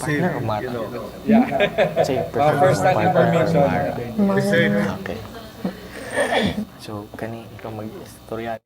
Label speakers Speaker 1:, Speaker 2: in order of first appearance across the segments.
Speaker 1: partner or mother?
Speaker 2: Yeah.
Speaker 1: Kasi prefer
Speaker 2: First
Speaker 1: mo
Speaker 2: hand
Speaker 1: partner or
Speaker 2: information.
Speaker 1: mother? Okay. So, kani, ikaw mag-istorya.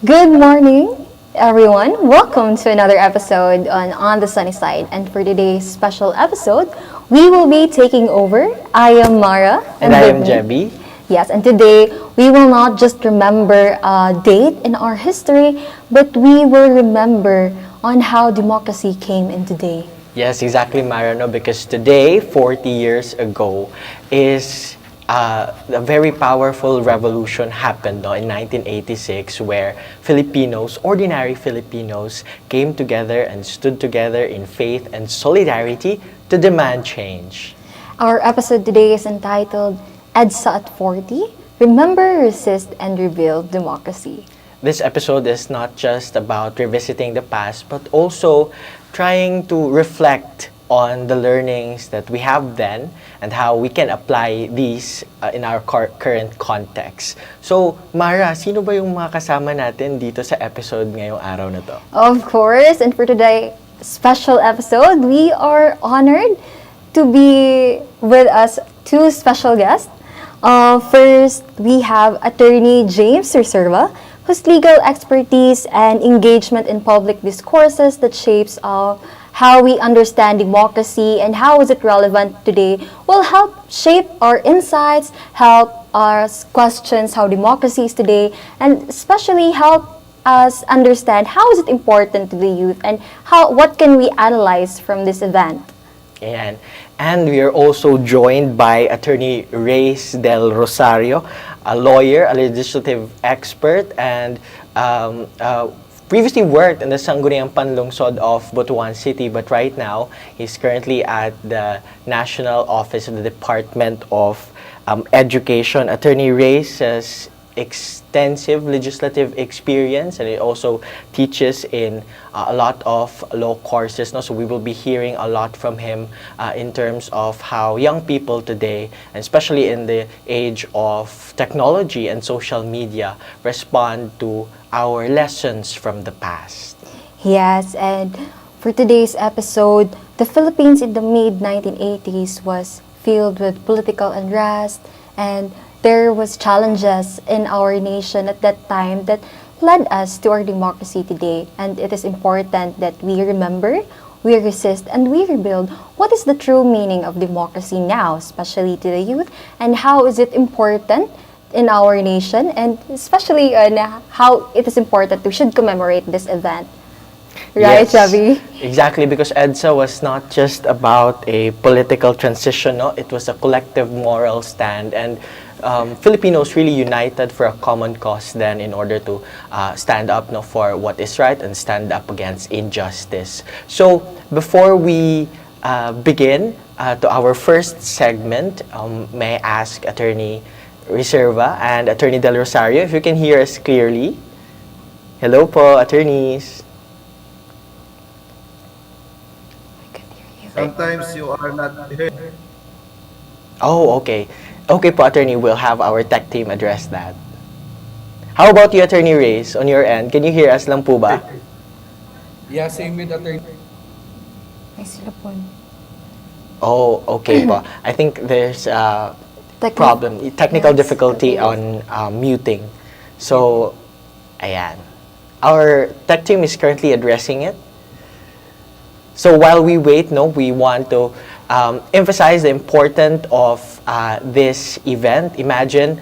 Speaker 2: Good morning, everyone. Welcome to another episode on the Sunny Side. And for today's special episode, we will be taking over. I am Mara.
Speaker 1: And I am
Speaker 2: with me-
Speaker 1: Jebby.
Speaker 2: Yes, and today we will not just remember a date in our history, but we will remember on how democracy came in today.
Speaker 1: Yes, exactly, Marano, because today, 40 years ago, is a very powerful revolution happened no, in 1986 where Filipinos, ordinary Filipinos, came together and stood together in faith and solidarity to demand change.
Speaker 2: Our episode today is entitled EDSA at 40, Remember, Resist, and Rebuild Democracy.
Speaker 1: This episode is not just about revisiting the past, but also trying to reflect on the learnings that we have then and how we can apply these in our current context. So, Mara, sino ba yung mga kasama natin dito sa episode ngayong araw na to?
Speaker 2: Of course, and for today's special episode, we are honored to be with us two special guests. First, we have Attorney James Reserva, whose legal expertise and engagement in public discourses that shapes how we understand democracy and how is it relevant today will help shape our insights, help us questions how democracy is today, and especially help us understand how is it important to the youth and what can we analyze from this event.
Speaker 1: And we are also joined by Attorney Reyes del Rosario, a lawyer, a legislative expert, and previously worked in the Sangguniang Panlungsod of Butuan City, but right now he's currently at the National Office of the Department of Education. Attorney Reyes has extensive legislative experience and he also teaches in a lot of law courses. No? So we will be hearing a lot from him in terms of how young people today, and especially in the age of technology and social media, respond to our lessons from the past.
Speaker 2: Yes, and for today's episode, the Philippines in the mid-1980s was filled with political unrest, and there was challenges in our nation at that time that led us to our democracy today. And it is important that we remember, we resist, and we rebuild what is the true meaning of democracy now, especially to the youth, and how is it important in our nation, and especially how it is important we should commemorate this event. Right,
Speaker 1: Yes,
Speaker 2: Javi?
Speaker 1: exactly, because EDSA was not just about a political transition, no? It was a collective moral stand, and Filipinos really united for a common cause then in order to stand up no, for what is right and stand up against injustice. So, before we begin to our first segment, may I ask Attorney Reserva and Attorney Del Rosario if you can hear us clearly. Hello po, attorneys.
Speaker 3: Sometimes you are not here.
Speaker 1: Oh, okay. Okay po, attorney, we'll have our tech team address that. How about you, Attorney Reyes, on your end? Can you hear us lang po ba?
Speaker 3: Yeah, same with attorney.
Speaker 2: Ay, sila po.
Speaker 1: Oh, okay po. I think there's a technical
Speaker 2: Yes,
Speaker 1: difficulty
Speaker 2: it is.
Speaker 1: on muting. So, ayan. Our tech team is currently addressing it. So while we wait, no, we want to emphasize the importance of this event. Imagine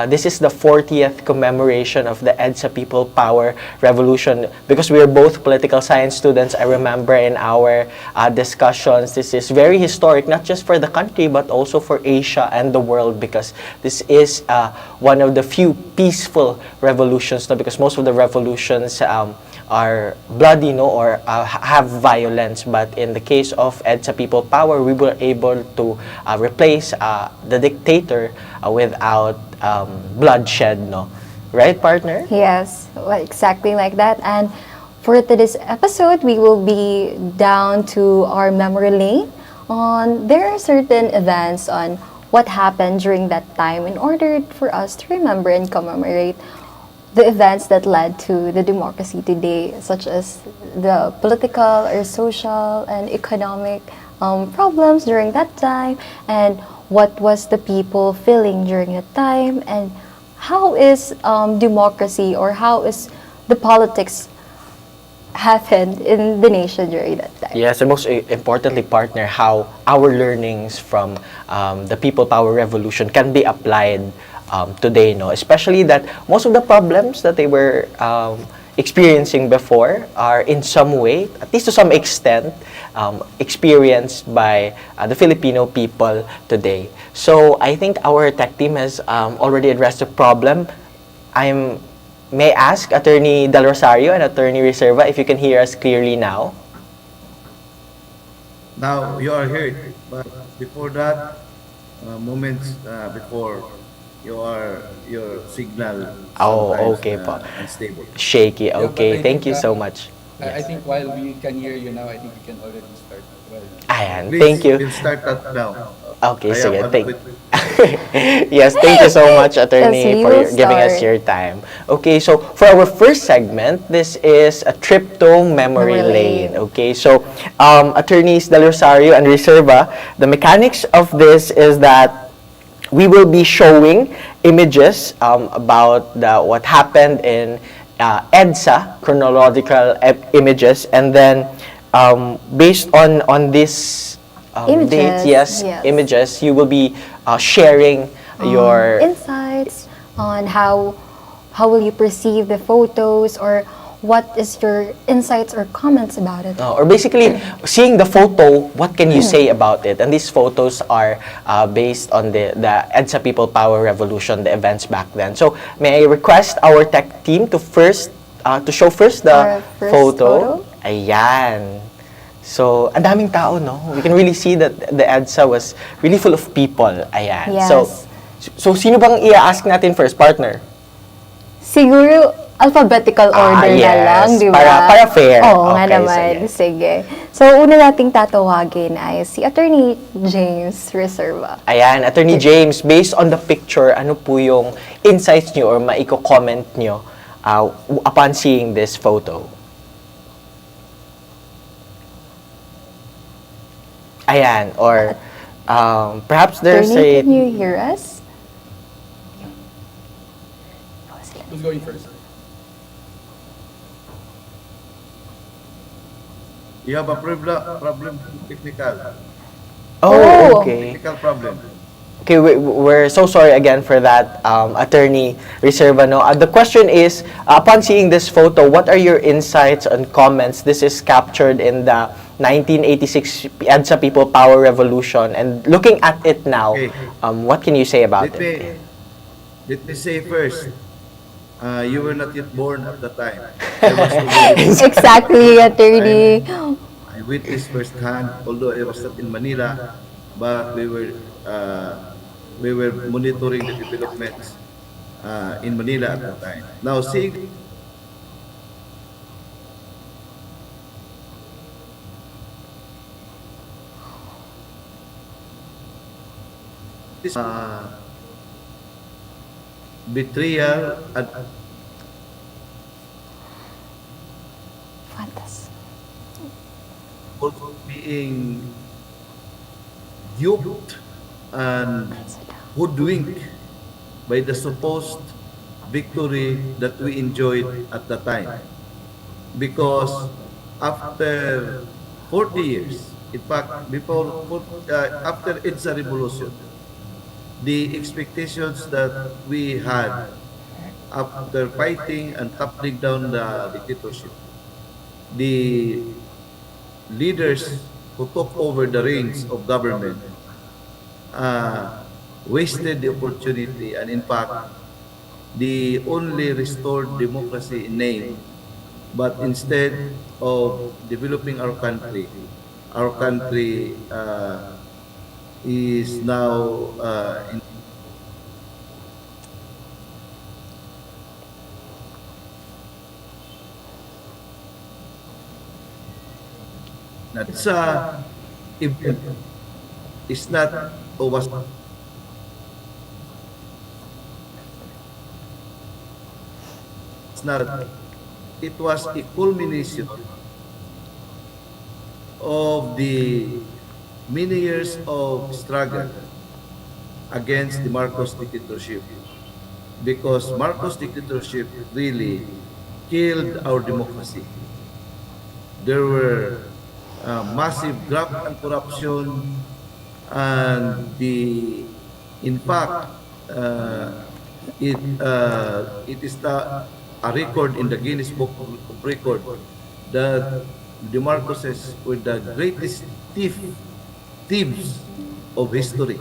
Speaker 1: this is the 40th commemoration of the EDSA People Power Revolution. Because we are both political science students, I remember in our discussions, this is very historic, not just for the country, but also for Asia and the world, because this is one of the few peaceful revolutions, no? Because most of the revolutions are bloody, no, or have violence. But in the case of EDSA People Power, we were able to replace the dictator without bloodshed, no? Right, partner?
Speaker 2: Yes, well, exactly like that. And for today's episode, we will be down to our memory lane. There are certain events on what happened during that time in order for us to remember and commemorate the events that led to the democracy today, such as the political or social and economic problems during that time, and what was the people feeling during that time, and how is democracy, or how is the politics happened in the nation during that time.
Speaker 1: Yes, and most importantly, partner, how our learnings from the People Power Revolution can be applied today, no? Especially that most of the problems that they were experiencing before are in some way, at least to some extent, experienced by the Filipino people today. So I think our tech team has already addressed the problem. May I ask Attorney Del Rosario and Attorney Reserva if you can hear us clearly now?
Speaker 3: Now you are heard, but before that, moments before, your signal
Speaker 1: Oh,
Speaker 3: sometimes
Speaker 1: okay po.
Speaker 3: unstable.
Speaker 1: Shaky.
Speaker 4: Yeah, but
Speaker 1: Okay,
Speaker 4: I
Speaker 1: thank
Speaker 4: think,
Speaker 1: you so much.
Speaker 4: I think while we can hear you now, I think we can already start. Well,
Speaker 1: Ayan,
Speaker 3: Please,
Speaker 1: thank you.
Speaker 3: we'll start that now.
Speaker 1: Okay,
Speaker 3: I
Speaker 1: sige.
Speaker 3: have
Speaker 1: Thank
Speaker 3: unquit-
Speaker 1: Yes, thank you so much, Attorney,
Speaker 2: Yes, we
Speaker 1: for
Speaker 2: will
Speaker 1: giving us
Speaker 2: start.
Speaker 1: your time. Okay, so for our first segment, this is a trip to memory
Speaker 2: Memory
Speaker 1: lane.
Speaker 2: lane.
Speaker 1: Okay, so Attorneys Del Rosario and Reserva, the mechanics of this is that we will be showing images about what happened in EDSA, chronological images, and then based on this
Speaker 2: Images,
Speaker 1: dates, yes,
Speaker 2: yes.
Speaker 1: images, you will be sharing your
Speaker 2: Insights on how will you perceive the photos, or what is your insights or comments about it.
Speaker 1: or basically seeing the photo, what can you say about it? And these photos are based on the EDSA People Power Revolution, the events back then. So may I request our tech team to show first the
Speaker 2: Our first
Speaker 1: photo?
Speaker 2: photo?
Speaker 1: Ayan. So, ang daming tao, no? We can really see that the EDSA was really full of people. Ayan.
Speaker 2: Yes.
Speaker 1: So sino bang i-ask natin first, partner?
Speaker 2: Siguro alphabetical order na
Speaker 1: yes.
Speaker 2: lang, di ba?
Speaker 1: Para fair.
Speaker 2: Oo nga
Speaker 1: Okay,
Speaker 2: naman. Sige. So, una nating tatawagin ay si Attorney James Reserva.
Speaker 1: Ayan, Attorney James, based on the picture, ano po yung insights nyo or maiko-comment nyo upon seeing this photo? Ayan, or perhaps there's
Speaker 2: Attorney,
Speaker 1: a...
Speaker 2: can you hear us?
Speaker 4: who's going first?
Speaker 3: You have a problem technical.
Speaker 1: Oh, okay.
Speaker 3: Technical problem.
Speaker 1: Okay, we're so sorry again for that, Attorney Reserva. No? The question is, upon seeing this photo, what are your insights and comments? This is captured in the 1986 EDSA People Power Revolution. And looking at it now,
Speaker 3: Okay.
Speaker 1: what can you say about
Speaker 3: Let
Speaker 1: it?
Speaker 3: me say first, you were not yet born at the time. I was already-
Speaker 2: Exactly, Attorney.
Speaker 3: I witnessed firsthand, although I was not in Manila, but we were monitoring the developments in Manila at the time. Now, seeing this betrayal and
Speaker 2: Fantastic.
Speaker 3: also being duped and hoodwinked by the supposed victory that we enjoyed at the time. Because after 40 years, in fact, after EDSA revolution, the expectations that we had after fighting and toppling down the dictatorship, the leaders who took over the reins of government wasted the opportunity, and in fact, they only restored democracy in name. But instead of developing our country is now that's event is not or was it's not, it was a culmination of the many years of struggle against the Marcos dictatorship, because Marcos dictatorship really killed our democracy. There were massive graft and corruption, and in fact, it is a record in the Guinness Book of Record that the Marcoses were the greatest thieves of history.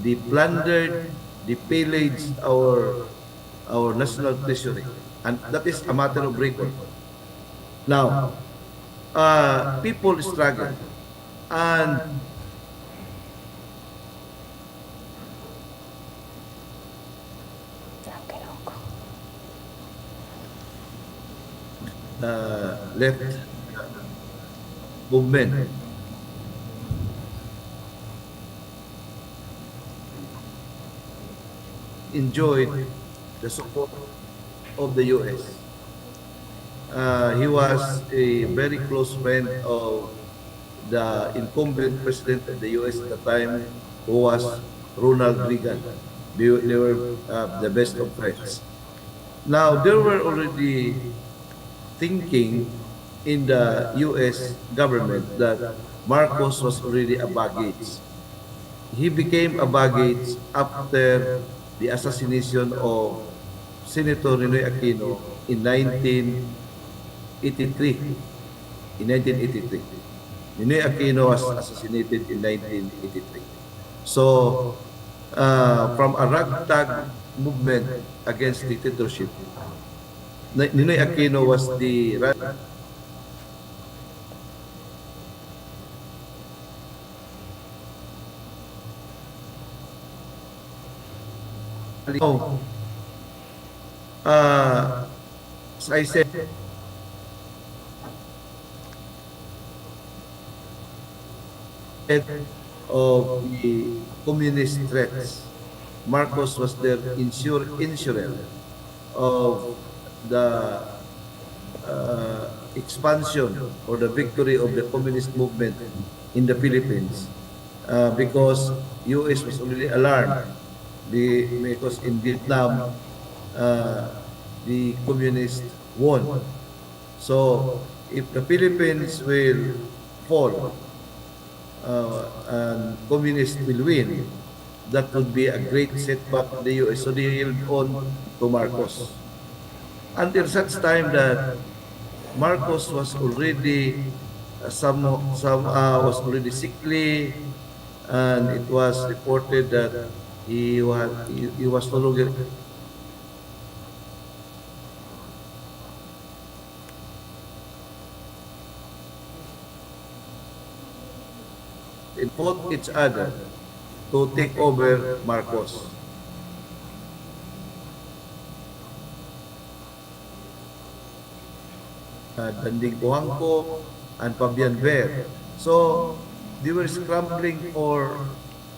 Speaker 3: They plundered, they pillaged our national treasury, and that is a matter of record. Now, people struggle, and left movement enjoyed the support of the U.S. He was a very close friend of the incumbent president of the U.S. at the time, who was Ronald Reagan. They were the best of friends. Now, there were already thinking in the U.S. government that Marcos was already a baggage. He became a baggage after the assassination of Senator Ninoy Aquino in 1983. In 1983. Ninoy Aquino was assassinated in 1983. So, from a ragtag movement against dictatorship, Ninoy Aquino was the oh, as I said, of the communist threats. Marcos was their insurer of the expansion or the victory of the communist movement in the Philippines, because U.S. was already alarmed because in Vietnam the communists won. So if the Philippines will fall and communists will win, that would be a great setback for the U.S. So they held on to Marcos until such time that Marcos was already was already sickly, and it was reported that he was no longer fought each other to take over Marcos. Danding Jongko and Fabian Ver. So they were scrambling for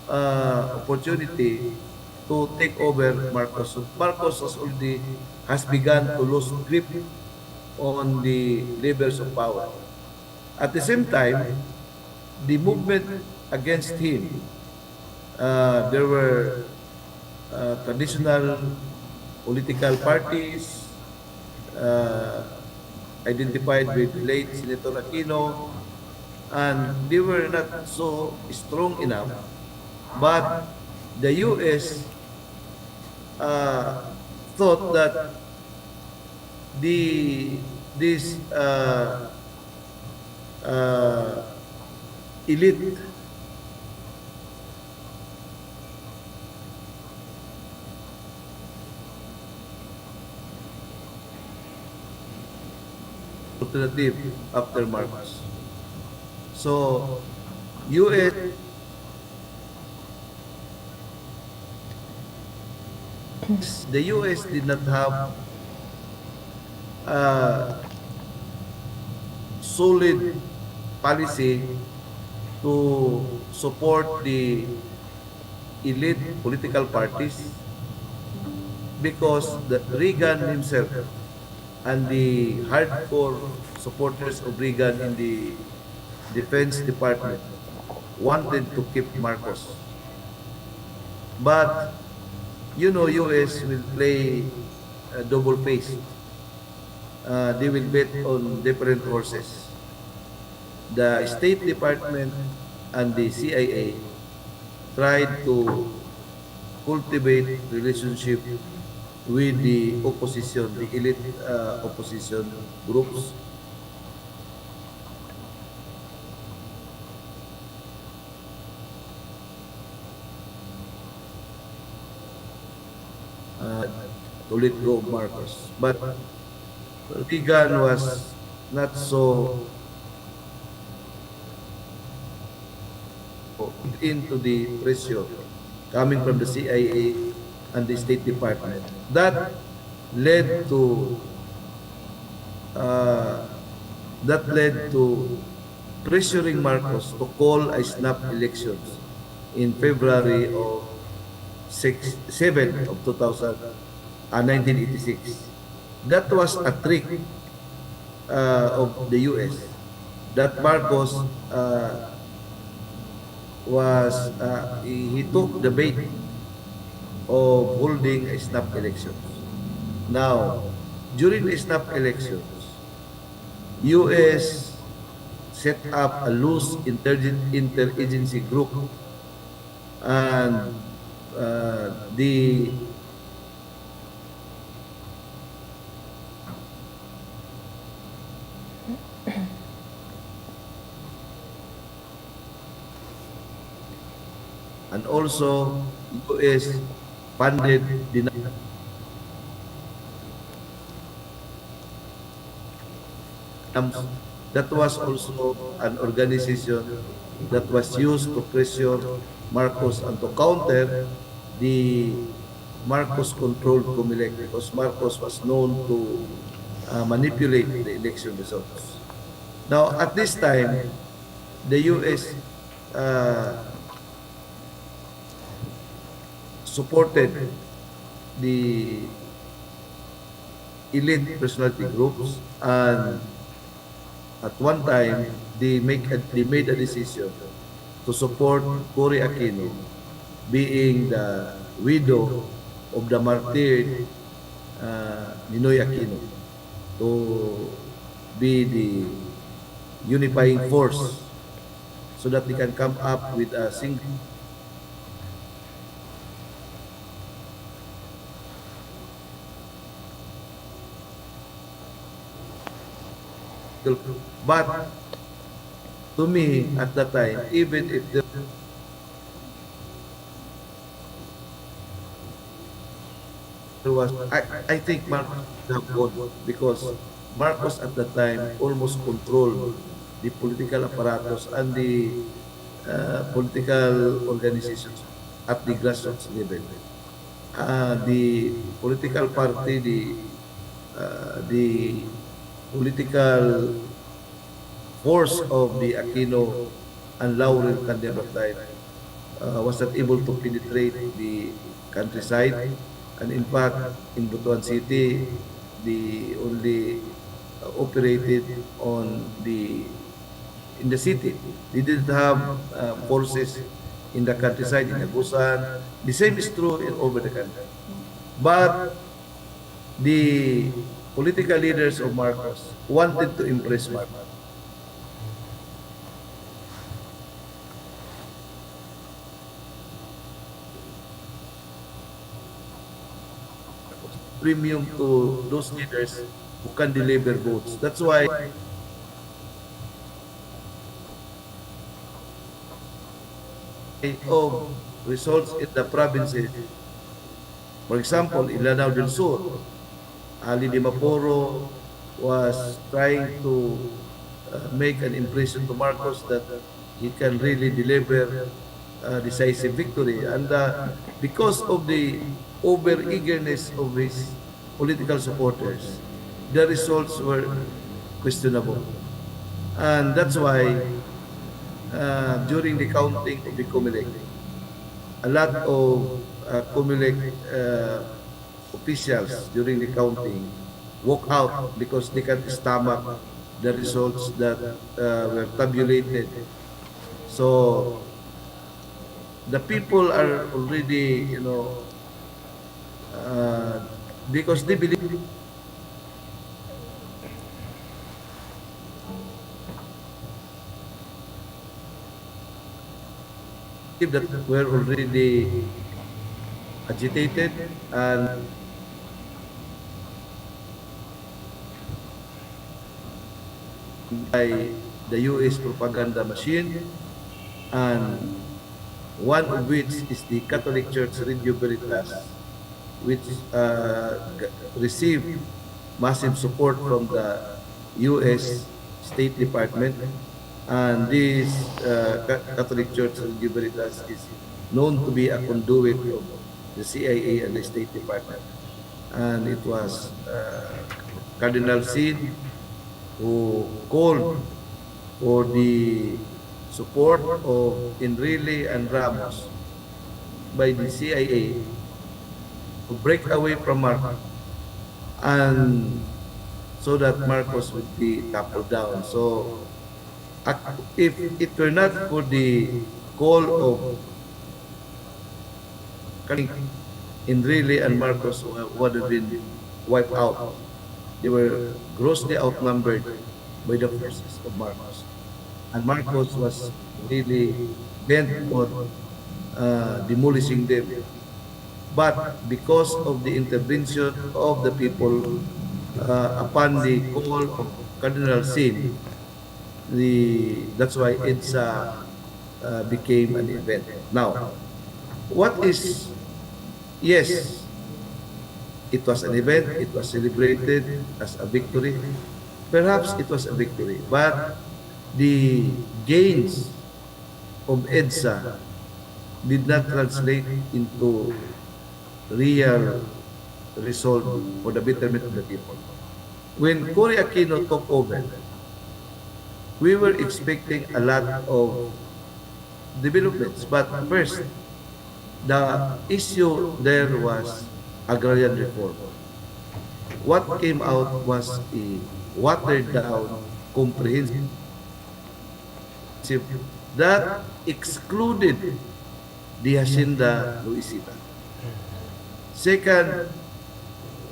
Speaker 3: opportunity to take over Marcos. Marcos has begun to lose grip on the levers of power. At the same time, the movement against him, there were traditional political parties identified with late Senator Aquino, and they were not so strong enough. But the U.S. Thought that this elite alternative after Marcos. So, U.S. the U.S. did not have solid policy to support the elite political parties, because the Reagan himself and the hardcore supporters of Reagan in the Defense Department wanted to keep Marcos. But, U.S. will play double-faced. they will bet on different horses. The State Department and the CIA tried to cultivate relationship with the opposition, the elite opposition groups. Uh, to let go of Marcos. But Reagan was not so into the pressure coming from the CIA and the State Department. That led to uh, pressuring Marcos to call a snap elections in February of 7 of 1986. That was a trick of the US that Marcos he took the bait of holding a snap elections. Now, during the snap elections, US set up a loose interagency group and the and also US funded the that was also an organization that was used to pressure Marcos and to counter the Marcos-controlled Comelec because Marcos was known to manipulate the election results. Now, at this time, the U.S. Supported the elite personality groups, and at one time they made a decision to support Cory Aquino, being the widow of the martyred Ninoy Aquino, to be the unifying force so that they can come up with a single. But to me, at that time, even if there was, I think Marcos would have won because Marcos at that time almost controlled the political apparatus and the political organizations at the grassroots level. The political party, the political force of the Aquino and Laurel Candelo time was not able to penetrate the countryside. And in fact, in Butuan City, they only operated in the city. They didn't have forces in the countryside, in Agusan. The same is true over the country. But the political leaders of Marcos wanted to impress Marcos. Premium to those leaders who can deliver votes. That's why of results in the provinces. For example, in Lanao del Sur, Ali Di Maporo was trying to make an impression to Marcos that he can really deliver decisive victory. And because of the over-eagerness of his political supporters, the results were questionable. And that's why during the counting of the Comelec, a lot of Comelec officials during the counting walk out because they can't stomach the results that were tabulated. So the people are already, because they believe that were already agitated and by the US propaganda machine, and one of which is the Catholic Church Radio Veritas, which received massive support from the US State Department. And this Catholic Church Radio Veritas is known to be a conduit of the CIA and the State Department. And it was Cardinal Sin who called for the support of Enrile and Ramos by the CIA to break away from Marcos, and so that Marcos would be toppled down. So if it were not for the call of Enrile and Marcos, would have been wiped out. They were grossly outnumbered by the forces of Marcos. And Marcos was really bent on demolishing them. But because of the intervention of the people upon the call of Cardinal Sin, that's why EDSA became an event. Now, yes, it was an event, it was celebrated as a victory. Perhaps it was a victory, but the gains of EDSA did not translate into real result for the betterment of the people. When Cory Aquino took over, we were expecting a lot of developments. But first, the issue there was agrarian reform. What came out was a watered down, comprehensive that excluded the Hacienda Luisita. Second,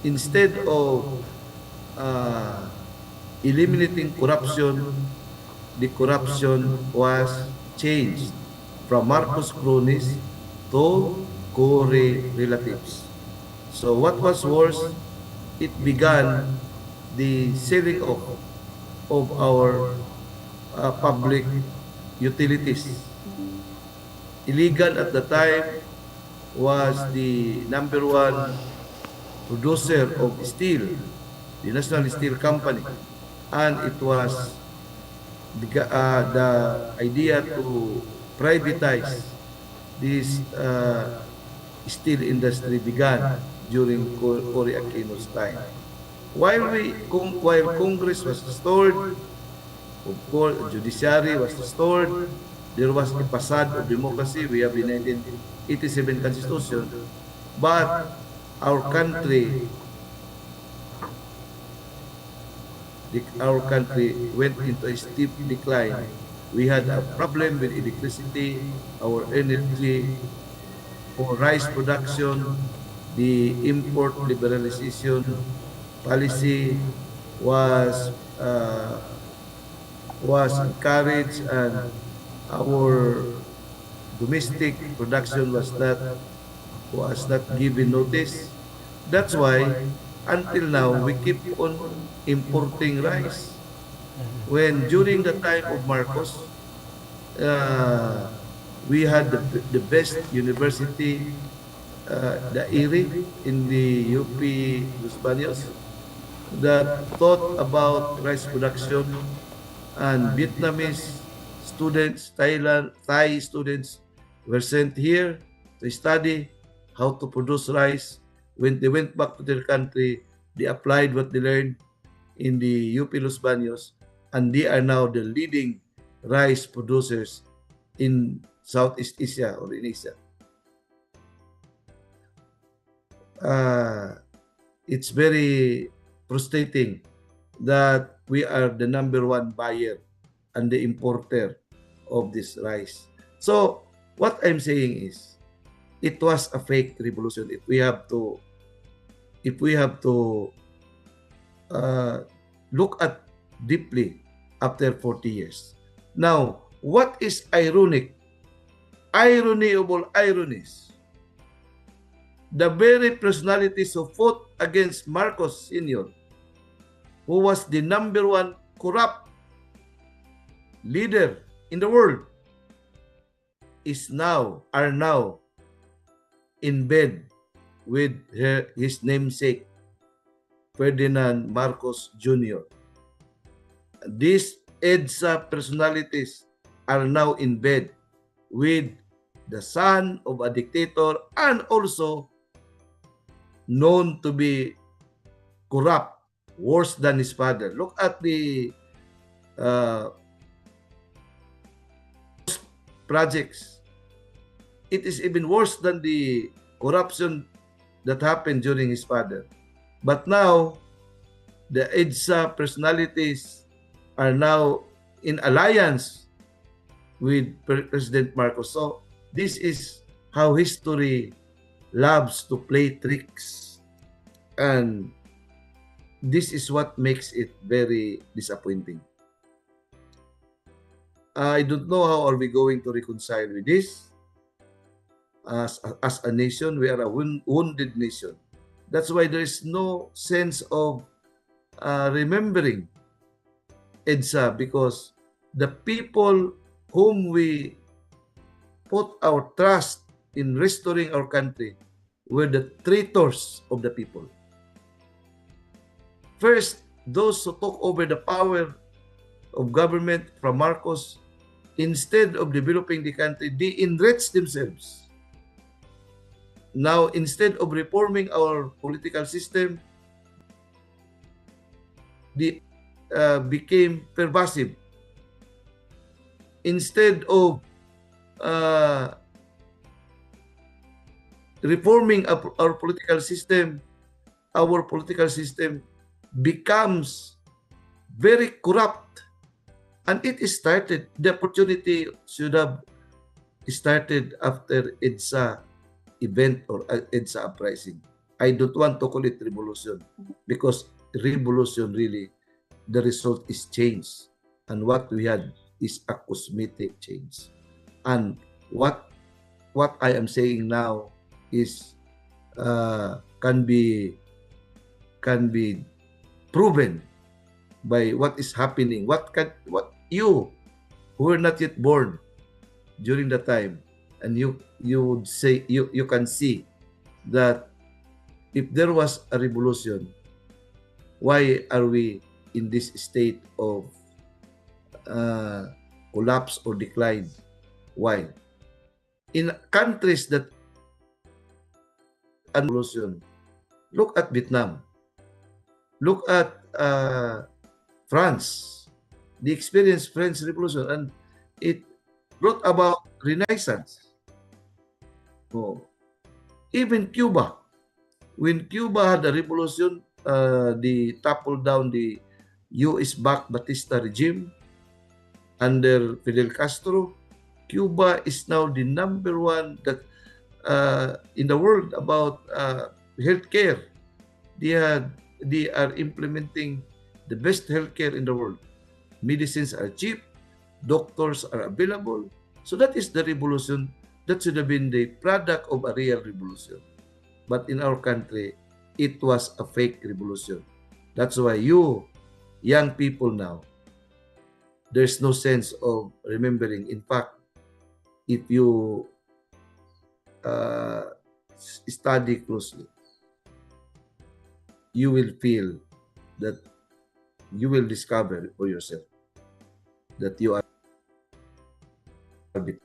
Speaker 3: instead of eliminating corruption, the corruption was changed from Marcos cronies to Cory relatives. So what was worse, it began the selling of our public utilities. Iligan at the time was the number one producer of steel, the National Steel Company, and it was the idea to privatize this steel industry began during Cory Aquino's time. While Congress was restored, of course, judiciary was restored, there was a facade of democracy. We have the 1987 Constitution, but our country went into a steep decline. We had a problem with electricity, our energy, for rice production, the import liberalization policy was encouraged, and our domestic production was not given notice. That's why until now we keep on importing rice. When during the time of Marcos, we had the best university, the IRI in the UP Los Baños, that taught about rice production, and Vietnamese students, Thai students were sent here to study how to produce rice. When they went back to their country, they applied what they learned in the UP Los Baños, and they are now the leading rice producers in Southeast Asia or in Asia. It's very frustrating that we are the number one buyer and the importer of this rice. So what I'm saying is, it was a fake revolution. If we have to look at deeply after 40 years. Now, what is ironic irony of all ironies, the very personalities who fought against Marcos Sr., who was the number one corrupt leader in the world, are now in bed with his namesake, Ferdinand Marcos Jr. These EDSA personalities are now in bed with the son of a dictator and also known to be corrupt, worse than his father. Look at the projects. It is even worse than the corruption that happened during his father. But now, the EDSA personalities are now in alliance with President Marcos. So this is how history loves to play tricks. And this is what makes it very disappointing. I don't know how are we going to reconcile with this. As a nation, we are a wounded nation. That's why there is no sense of remembering EDSA, because the people whom we put our trust in restoring our country were the traitors of the people. First, those who took over the power of government from Marcos, instead of developing the country, they enriched themselves. Now, instead of reforming our political system, they became pervasive. Instead of reforming our political system becomes very corrupt. And it started, the opportunity should have started after EDSA event or EDSA uprising. I don't want to call it revolution, because revolution really, the result is change. And what we had is a cosmetic change. And what I am saying now is can be proven by what is happening. What you who were not yet born during the time, and you would say, you can see that if there was a revolution, why are we in this state of collapse or decline? Why? In countries that revolution, look at Vietnam, look at France, the experience French Revolution, and it brought about Renaissance. Oh. Even Cuba, when Cuba had a revolution, they toppled down the US-backed Batista regime under Fidel Castro. Cuba is now the number one that in the world about healthcare. They are implementing the best healthcare in the world. Medicines are cheap, doctors are available. So that is the revolution. That should have been the product of a real revolution. But in our country, it was a fake revolution. That's why you, young people now, there's no sense of remembering. In fact, if you study closely, you will feel that you will discover for yourself that you are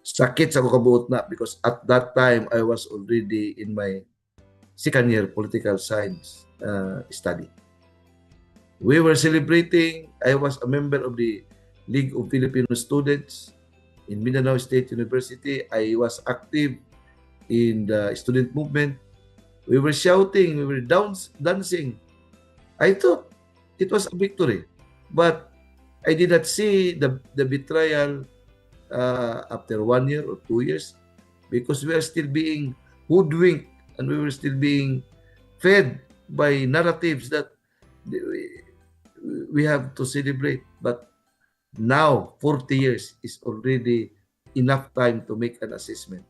Speaker 3: sakit sa kabuot na, because at that time I was already in my second year political science study. We were celebrating. I was a member of the League of Filipino Students in Mindanao State University. I was active in the student movement. We were shouting, we were dancing. I thought it was a victory, but I did not see the betrayal after 1 year or 2 years, because we are still being hoodwinked and we were still being fed by narratives that we have to celebrate. But now 40 years is already enough time to make an assessment.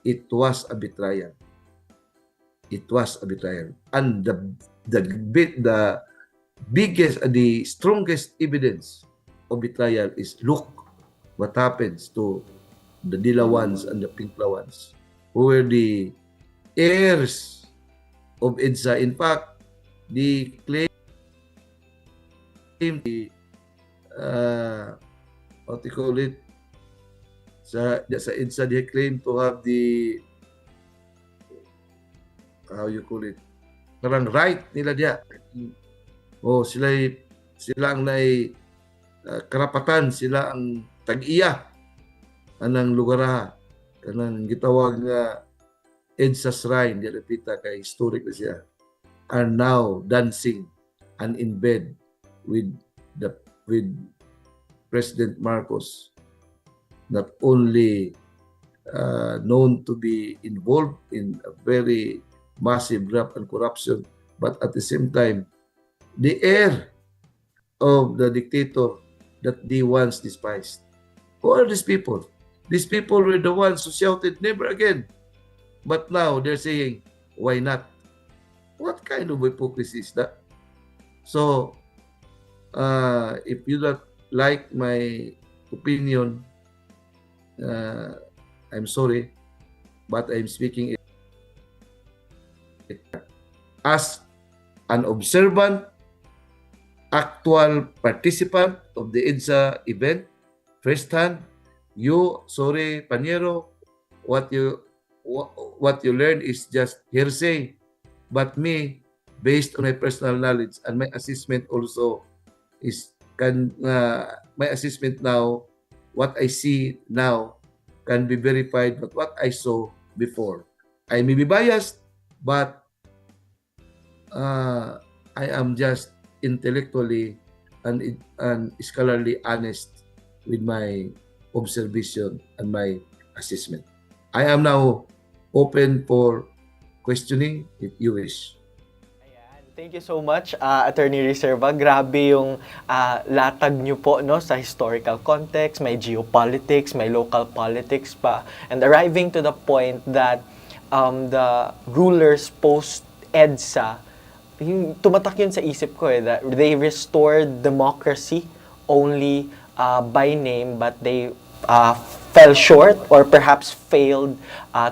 Speaker 3: It was a betrayal. It was a betrayal. And the biggest, the strongest evidence of betrayal is, look what happens to the Dilawans and the Pinklawans, who were the heirs of EDSA. In fact, the claim, what you call it, sa EDSA, they claim to have the, how you call it, parang right nila diya. Sila ang karapatan, sila ang tag-iya anang lugar kanang gitawag nga EDSA shrine, di repita kay historic na siya, are now dancing and in bed with President Marcos, not only known to be involved in a very massive graft and corruption, but at the same time, the heir of the dictator that they once despised. Who are these people? These people were the ones who shouted, never again. But now they're saying, why not? What kind of hypocrisy is that? So, if you don't like my opinion, I'm sorry, but I'm speaking as an observant, actual participant of the EDSA event, firsthand. You, sorry, Panyero, what you learn is just hearsay. But me, based on my personal knowledge and my assessment also is my assessment now, what I see now can be verified with what I saw before. I may be biased, but I am just intellectually and scholarly honest with my observation and my assessment. I am now open for questioning if you wish.
Speaker 1: Ayan. Thank you so much, Attorney Reserva. Grabe yung latag nyo po, no, sa historical context, may geopolitics, may local politics pa, and arriving to the point that the rulers post-EDSA, yung tumatak yun sa isip ko that they restored democracy only by name, but they fell short or perhaps failed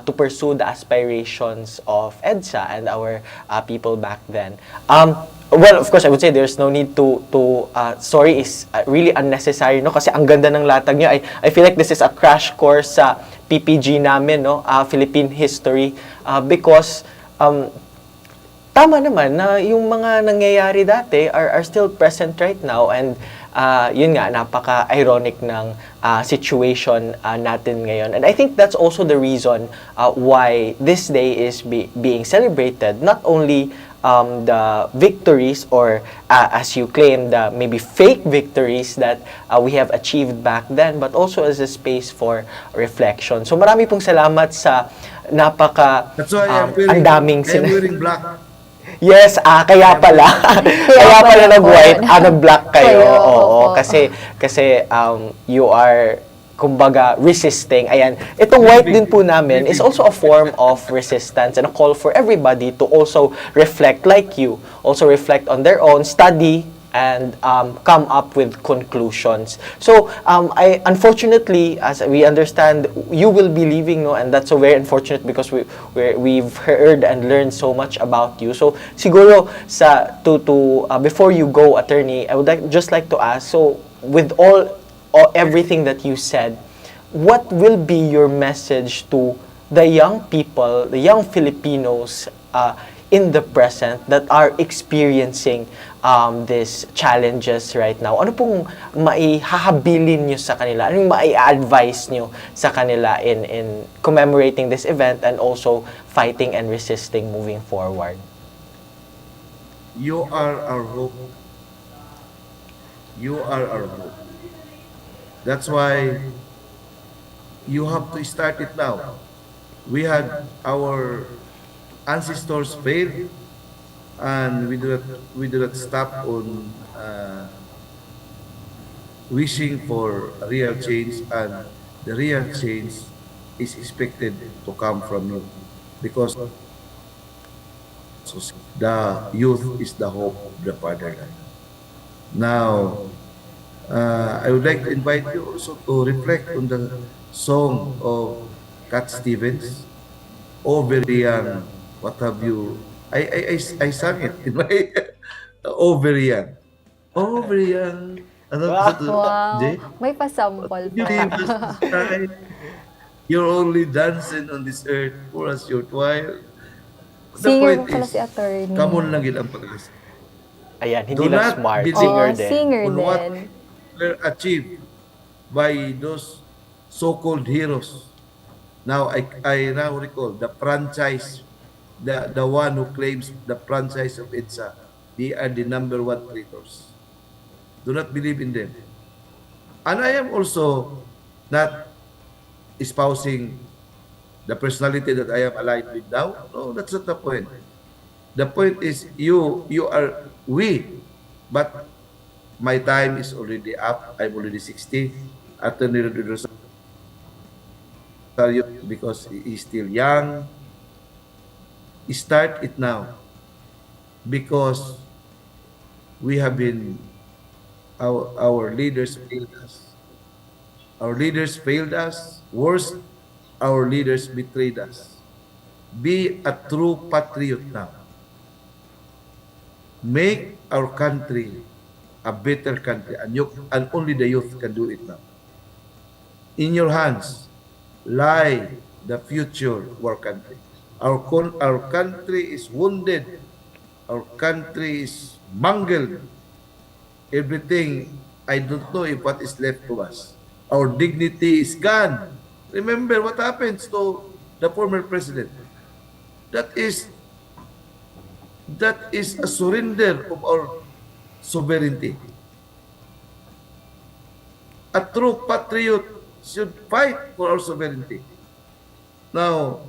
Speaker 1: to pursue the aspirations of EDSA and our people back then. Well, of course, I would say there's no need to sorry is really unnecessary, no? Kasi ang ganda ng latag nyo. I feel like this is a crash course sa PPG namin, no? Philippine history, because tama naman na yung mga nangyayari dati are still present right now, and yun nga, napaka-ironic ng situation natin ngayon. And I think that's also the reason why this day is being celebrated, not only the victories or as you claim, the maybe fake victories that we have achieved back then, but also as a space for reflection. So marami pong salamat sa
Speaker 3: That's why I'm wearing black.
Speaker 1: Yes, kaya pala. Kaya pala nag-white, nag-black kayo. Oo, kasi you are kumbaga resisting. Ayan, itong white din po namin is also a form of resistance and a call for everybody to also reflect like you. Also reflect on their own, study, and come up with conclusions. So, unfortunately, as we understand, you will be leaving, no? And that's so very unfortunate because we've heard and learned so much about you. So, siguro, before you go, attorney, I would just like to ask, so, with everything that you said, what will be your message to the young people, the young Filipinos in the present that are experiencing these challenges right now? Ano pong maihahabilin nyo sa kanila? Ano yung mai-advise nyo sa kanila in commemorating this event and also fighting and resisting moving forward?
Speaker 3: You are our hope. You are our hope. That's why you have to start it now. We had our ancestors failed, and we do not stop on wishing for real change and the real change is expected to come from you because the youth is the hope of the fatherland. Now, I would like to invite you also to reflect on the song of Cat Stevens, "Oh Very Young." What have you? I sang it in my "Oh Very Young." Oh Very Young. Ano sa
Speaker 1: Wow.
Speaker 3: to?
Speaker 2: Wow,
Speaker 3: Jay?
Speaker 2: may
Speaker 3: What
Speaker 2: pasample
Speaker 3: would you
Speaker 2: pa.
Speaker 3: leave us this time? You're only dancing on this earth for a short while. The
Speaker 2: Singer
Speaker 3: point
Speaker 2: pa pala si
Speaker 3: is,
Speaker 2: attorney.
Speaker 3: come on lang yun ang pagkakasal.
Speaker 1: Ayan,
Speaker 3: Do
Speaker 1: hindi lang
Speaker 3: not
Speaker 1: smart,
Speaker 3: believe
Speaker 1: singer
Speaker 2: Oo,
Speaker 1: din.
Speaker 2: singer
Speaker 3: on what
Speaker 2: din.
Speaker 3: were achieved by those so-called heroes. Now, I now recall the franchise, the one who claims the franchise of EDSA. They are the number one traitors. Do not believe in them. And I am also not espousing the personality that I am aligned with now. No, that's not the point. The point is you are we, but my time is already up. I'm already 60. Attorney Rosario, because he is still young, start it now because we have been our leaders failed us. Our leaders failed us. Worse, our leaders betrayed us. Be a true patriot now. Make our country a better country, and only the youth can do it now. In your hands lie the future of our country. Our country is wounded. Our country is mangled. Everything, I don't know if what is left to us. Our dignity is gone. Remember what happens to the former president. That is that is a surrender of our sovereignty. A true patriot should fight for our sovereignty. Now,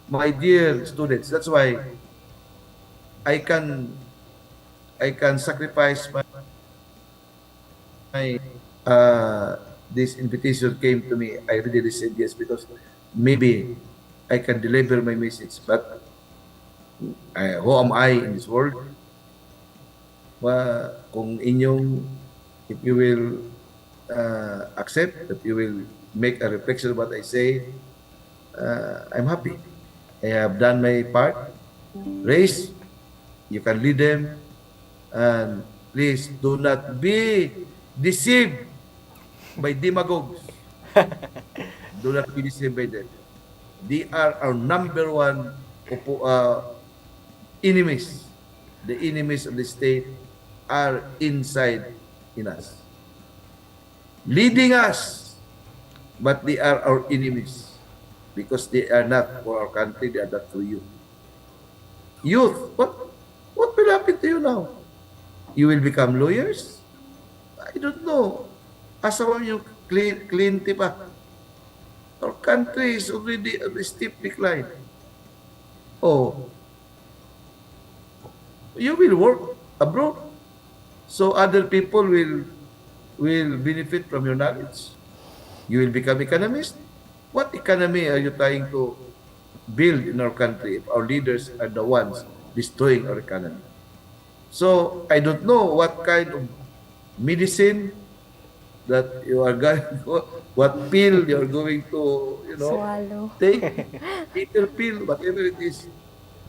Speaker 3: my dear students, that's why I can I can sacrifice my this invitation came to me. I really said yes because maybe I can deliver my message. But who am I in this world? Kung inyong, if you will accept, if you will make a reflection of what I say, I'm happy. I have done my part. Race, you can lead them, and please do not be deceived by demagogues. Do not be deceived by them. They are our number one enemies. The enemies of the state are inside in us, leading us, but they are our enemies because they are not for our country, they are not for you. Youth, what will happen to you now? You will become lawyers? I don't know. Asawa yung clean pa. Our country is already on a steep decline. Oh, you will work abroad, so other people will benefit from your knowledge. You will become economist. What economy are you trying to build in our country if our leaders are the ones destroying our economy? So I don't know what kind of medicine that you are going what pill you are going to,
Speaker 2: Swallow.
Speaker 3: take, bitter pill, whatever it is.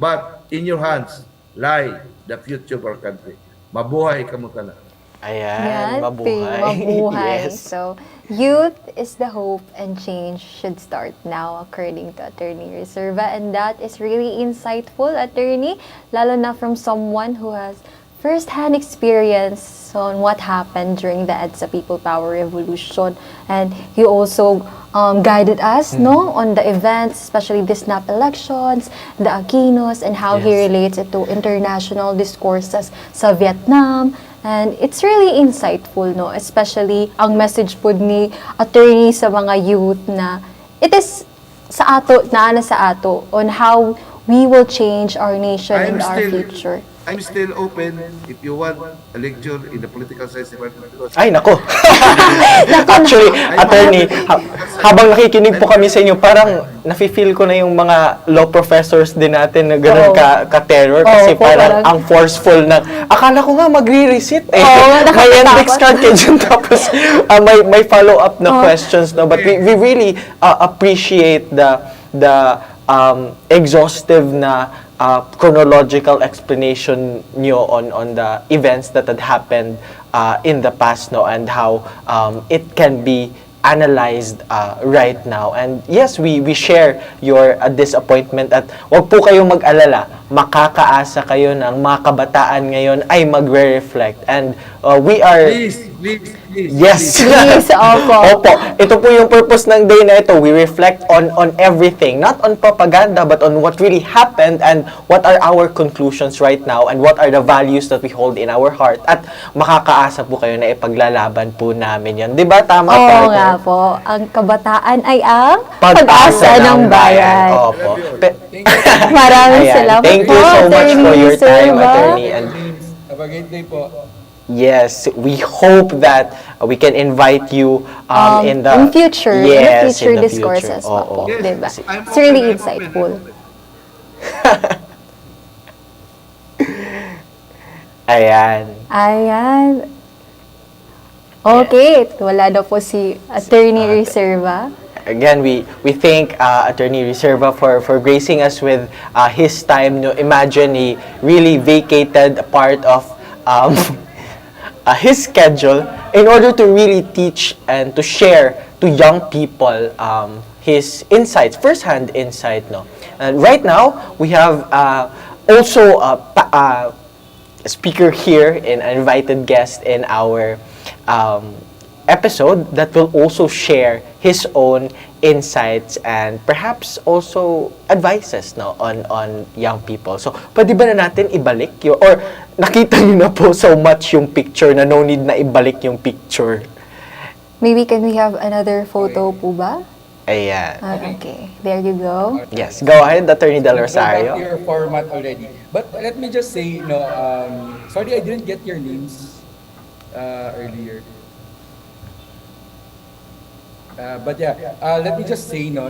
Speaker 3: But in your hands lie the future of our country. Mabuhay ka mo na.
Speaker 1: Ayan, mabuhay.
Speaker 2: Mabuhay.
Speaker 1: Yes.
Speaker 2: So, youth is the hope and change should start now according to Attorney Reserva. And that is really insightful, Attorney, lalo na from someone who has first-hand experience on what happened during the EDSA People Power Revolution. And you also guided us no, on the events, especially the snap elections, the Aquinos, and how he
Speaker 1: Yes.
Speaker 2: relates it to international discourses sa Vietnam. And it's really insightful, no? Especially ang message po ni attorney sa mga youth na it is sa ato, na sa ato, on how we will change our nation and our future.
Speaker 3: I'm still open if you want a lecture in the political science department because
Speaker 1: Ay, nako.
Speaker 3: I'm
Speaker 1: Actually, attorney,
Speaker 3: political science.
Speaker 1: habang nakikinig po
Speaker 3: I'm
Speaker 1: kami sa inyo, parang nafe-feel ko na yung mga law professors din natin na
Speaker 2: Oo.
Speaker 1: gano'n ka-terror kasi
Speaker 2: Oo po,
Speaker 1: parang
Speaker 2: parang-
Speaker 1: ang forceful na, akala ko nga magre-receipt eh.
Speaker 2: Oo,
Speaker 1: may
Speaker 2: nakakatakot.
Speaker 1: index card kayo dyan, tapos may follow-up na questions, no? But we really appreciate the exhaustive na chronological explanation nyo on the events that had happened in the past, no, and how it can be analyzed right now. And yes, we share your disappointment at wag po kayong mag-alala, makakaasa kayo ng mga kabataan ngayon ay magre-reflect, and we are
Speaker 3: please.
Speaker 1: yes.
Speaker 2: Please, opo.
Speaker 1: Opo. Ito po yung purpose ng day na ito. We reflect on everything. Not on propaganda, but on what really happened and what are our conclusions right now and what are the values that we hold in our heart. At makakaasa po kayo na ipaglalaban po namin yan. Di ba? Tama,
Speaker 2: Oo
Speaker 1: partner?
Speaker 2: nga po. Ang kabataan ay ang
Speaker 1: Pag-asa
Speaker 2: ng bayan.
Speaker 1: Opo.
Speaker 4: Thank you.
Speaker 2: Maraming
Speaker 1: Ayan.
Speaker 2: salamat
Speaker 1: Thank you
Speaker 2: po,
Speaker 1: so much for
Speaker 2: Attorney
Speaker 1: your time,
Speaker 2: Silva.
Speaker 1: attorney. And
Speaker 4: James, have a great day po.
Speaker 1: yes, we hope that we can invite you in the
Speaker 2: in future,
Speaker 1: yes,
Speaker 2: in the future
Speaker 1: in the
Speaker 2: discourses pa po,
Speaker 1: Oo.
Speaker 3: Yes,
Speaker 2: diba?
Speaker 3: I'm
Speaker 2: It's really
Speaker 3: open, I'm
Speaker 2: insightful.
Speaker 1: Ayan.
Speaker 2: Ayan. Okay, wala na po si Attorney Reserva.
Speaker 1: Again, we thank Attorney Reserva for gracing us with his time. No, imagine he really vacated a part of his schedule in order to really teach and to share to young people his insights, first-hand insight. No, and right now we have also a speaker here, an invited guest in our episode that will also share his own insights and perhaps also advices, no, on young people. So, pwede ba na natin ibalik yung, or nakita niyo na po so much yung picture na no need na ibalik yung picture.
Speaker 2: Maybe can we have another photo po ba?
Speaker 1: Ayan.
Speaker 2: Okay, there you go.
Speaker 1: Yes, go ahead, Attorney Del
Speaker 4: Go back to
Speaker 1: Rosario.
Speaker 4: your format already. But let me just say, sorry I didn't get your names earlier. But yeah, let me just say na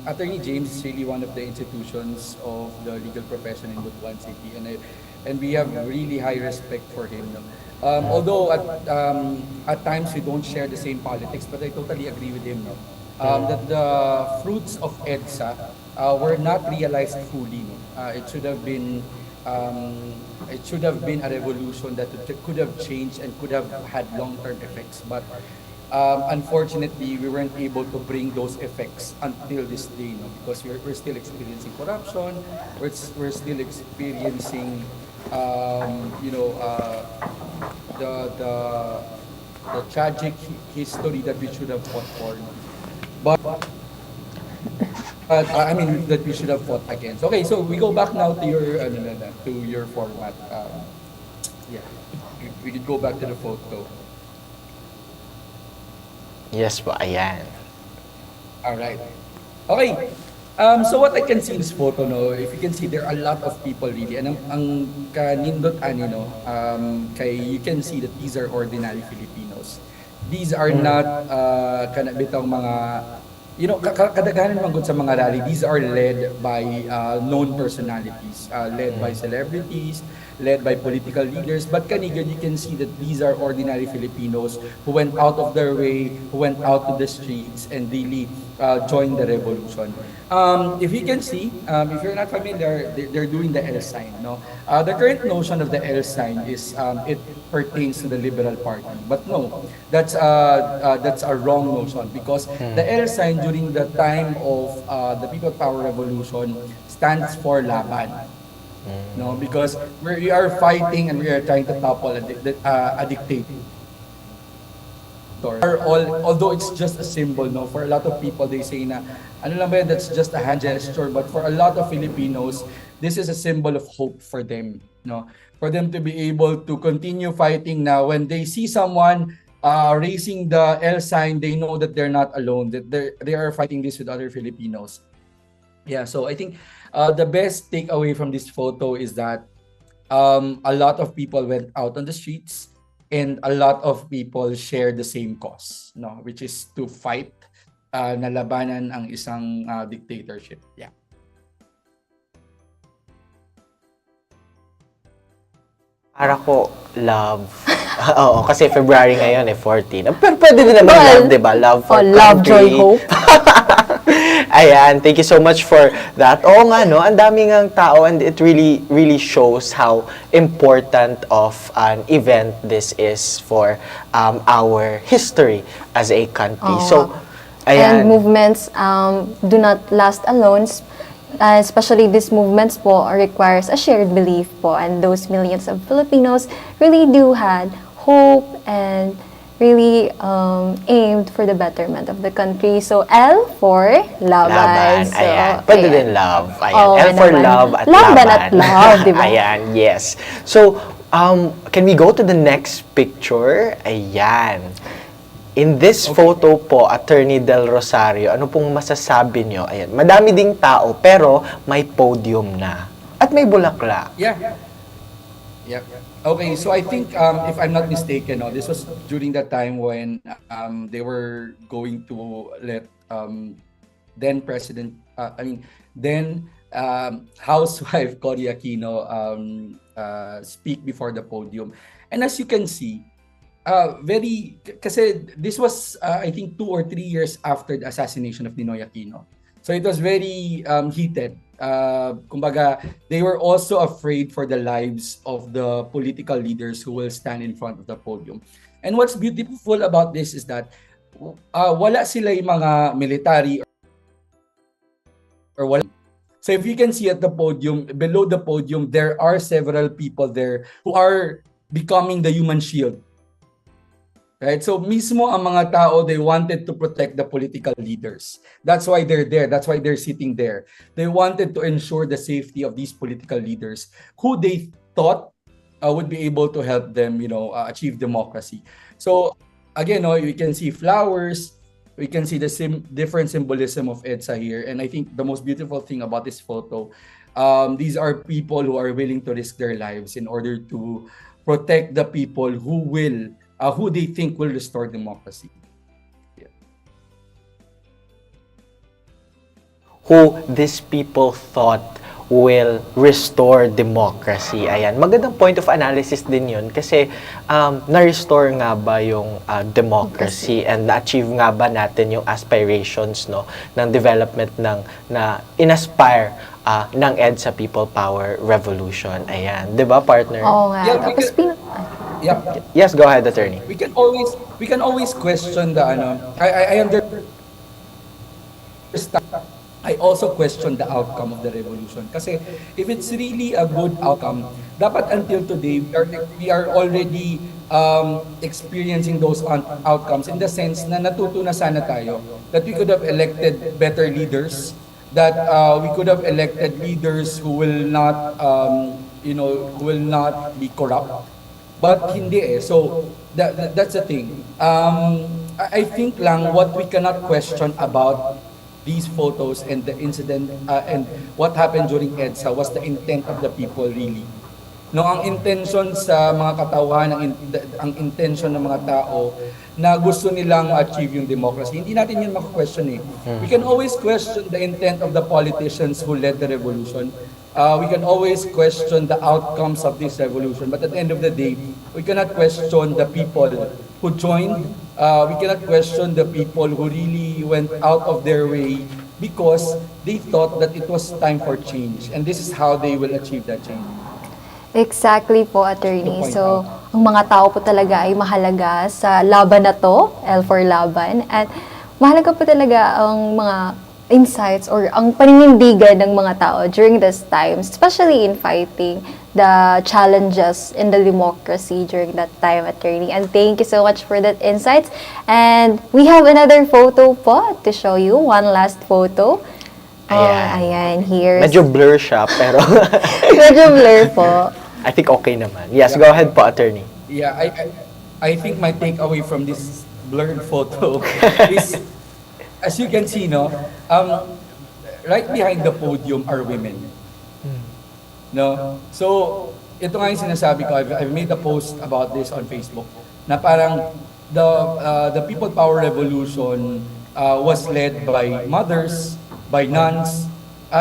Speaker 4: Attorney James is really one of the institutions of the legal profession in Butuan City, and we have really high respect for him. No? Although at times we don't share the same politics, but I totally agree with him. No? That the fruits of EDSA were not realized fully. No? It should have been a revolution that could have changed and could have had long-term effects, but unfortunately, we weren't able to bring those effects until this day, no? Because we're still experiencing corruption, we're still experiencing, the tragic history that we should have fought for, no? But I mean that we should have fought against. Okay, so we go back now to your format. Yeah, we could go back to the photo.
Speaker 1: Yes po, ayan.
Speaker 4: Alright. Okay. So what I can see in this photo, no, if you can see, there are a lot of people really. And ang kanindot ani, no, you can see that these are ordinary Filipinos. These are not bitang mga, kadaghanan man gud sa mga rally. These are led by known personalities, led by celebrities, led by political leaders. But kanigad, you can see that these are ordinary Filipinos who went out of their way, who went out to the streets and really joined the revolution. If you can see, if you're not familiar, they're doing the L sign. No, the current notion of the L sign is it pertains to the Liberal Party, but no, that's a wrong notion, because the L sign during the time of the People Power Revolution stands for laban. No, because we are fighting and we are trying to topple a dictator. Although it's just a symbol, no, for a lot of people they say na ano lang ba yan, that's just a hand gesture, but for a lot of Filipinos, this is a symbol of hope for them, no, for them to be able to continue fighting. Now when they see someone raising the L sign, they know that they're not alone, that they are fighting this with other Filipinos. Yeah, so I think the best takeaway from this photo is that a lot of people went out on the streets, and a lot of people share the same cause, no, which is to fight, na labanan ang isang dictatorship. Yeah.
Speaker 1: Para ko, love. Oo, kasi February ngayon 14. Pero pwede din naman
Speaker 2: Well,
Speaker 1: love, di ba? Love for
Speaker 2: love, joy,
Speaker 1: country.
Speaker 2: hope.
Speaker 1: Ayan, thank you so much for that. Oo nga, no? Ang daming ang tao and it really, really shows how important of an event this is for our history as a country. So, ayan.
Speaker 2: And movements do not last alone. Especially these movements po requires a shared belief po, and those millions of Filipinos really do had hope and really aimed for the betterment of the country. So L for laban.
Speaker 1: Laban,
Speaker 2: So,
Speaker 1: ayan. Pwede
Speaker 2: ayan.
Speaker 1: din love. Ayan.
Speaker 2: Oo
Speaker 1: L for
Speaker 2: naman.
Speaker 1: love at
Speaker 2: Laban
Speaker 1: laban.
Speaker 2: at love, di ba?
Speaker 1: Ayan, yes. So, can we go to the next picture? Ayan. In this photo po, Attorney Del Rosario, ano pong masasabi nyo? Ayan, madami ding tao, pero may podium na. At may bulaklak.
Speaker 4: Yeah. Yeah. Okay, so I think if I'm not mistaken, no, this was during that time when they were going to let then President, then housewife Cory Aquino speak before the podium. And as you can see, kasi this was I think 2 or 3 years after the assassination of Ninoy Aquino. So it was very heated. Kumbaga, they were also afraid for the lives of the political leaders who will stand in front of the podium. And what's beautiful about this is that wala sila yung mga military or wala. So if you can see at the podium, below the podium, there are several people there who are becoming the human shield. Right? So mismo ang mga tao, they wanted to protect the political leaders. That's why they're there. That's why they're sitting there. They wanted to ensure the safety of these political leaders who they thought would be able to help them, achieve democracy. So again, we can see flowers. We can see the different symbolism of EDSA here. And I think the most beautiful thing about this photo, these are people who are willing to risk their lives in order to protect the people who they think will restore democracy. Yeah.
Speaker 1: Who these people thought will restore democracy. Ayan, magandang point of analysis din yun kasi na-restore nga ba yung democracy and na-achieve nga ba natin yung aspirations ng development na inaspire ng EDSA People Power Revolution. Ayan, 'di ba partner?
Speaker 2: Oo nga.
Speaker 4: Yeah,
Speaker 2: Tapos
Speaker 4: Yeah.
Speaker 1: Yes, go ahead, attorney.
Speaker 4: We can always question the I understand. I also question the outcome of the revolution. Kasi if it's really a good outcome, dapat until today we are already experiencing those outcomes in the sense na natuto na sana tayo that we could have elected better leaders, that we could have elected leaders who will not who will not be corrupt. But hindi eh. So that's the thing. I think lang what we cannot question about these photos and the incident and what happened during EDSA was the intent of the people really. No, ang intention sa mga katauhan, ang intention ng mga tao na gusto nilang achieve yung democracy. Hindi natin yun maka-question eh. We can always question the intent of the politicians who led the revolution. We can always question the outcomes of this revolution. But at the end of the day, we cannot question the people who joined. We cannot question the people who really went out of their way because they thought that it was time for change. And this is how they will achieve that change.
Speaker 2: exactly po, attorney. So, ang mga tao po talaga ay mahalaga sa laban na to, L for laban. At mahalaga po talaga ang mga insights or ang paninindigan ng mga tao during this time, especially in fighting the challenges in the democracy during that time, attorney. And thank you so much for that insights. And we have another photo po to show you. One last photo.
Speaker 1: Ayan.
Speaker 2: Ayan, here.
Speaker 1: Medyo blur siya, pero
Speaker 2: Medyo blur po.
Speaker 1: I think okay naman. Yes, go ahead po, attorney.
Speaker 4: Yeah, I think my takeaway from this blurred photo is, as you can see, right behind the podium are women. No, so ito nga yung sinasabi ko, I've made a post about this on Facebook, na parang the People Power Revolution was led by mothers, by nuns.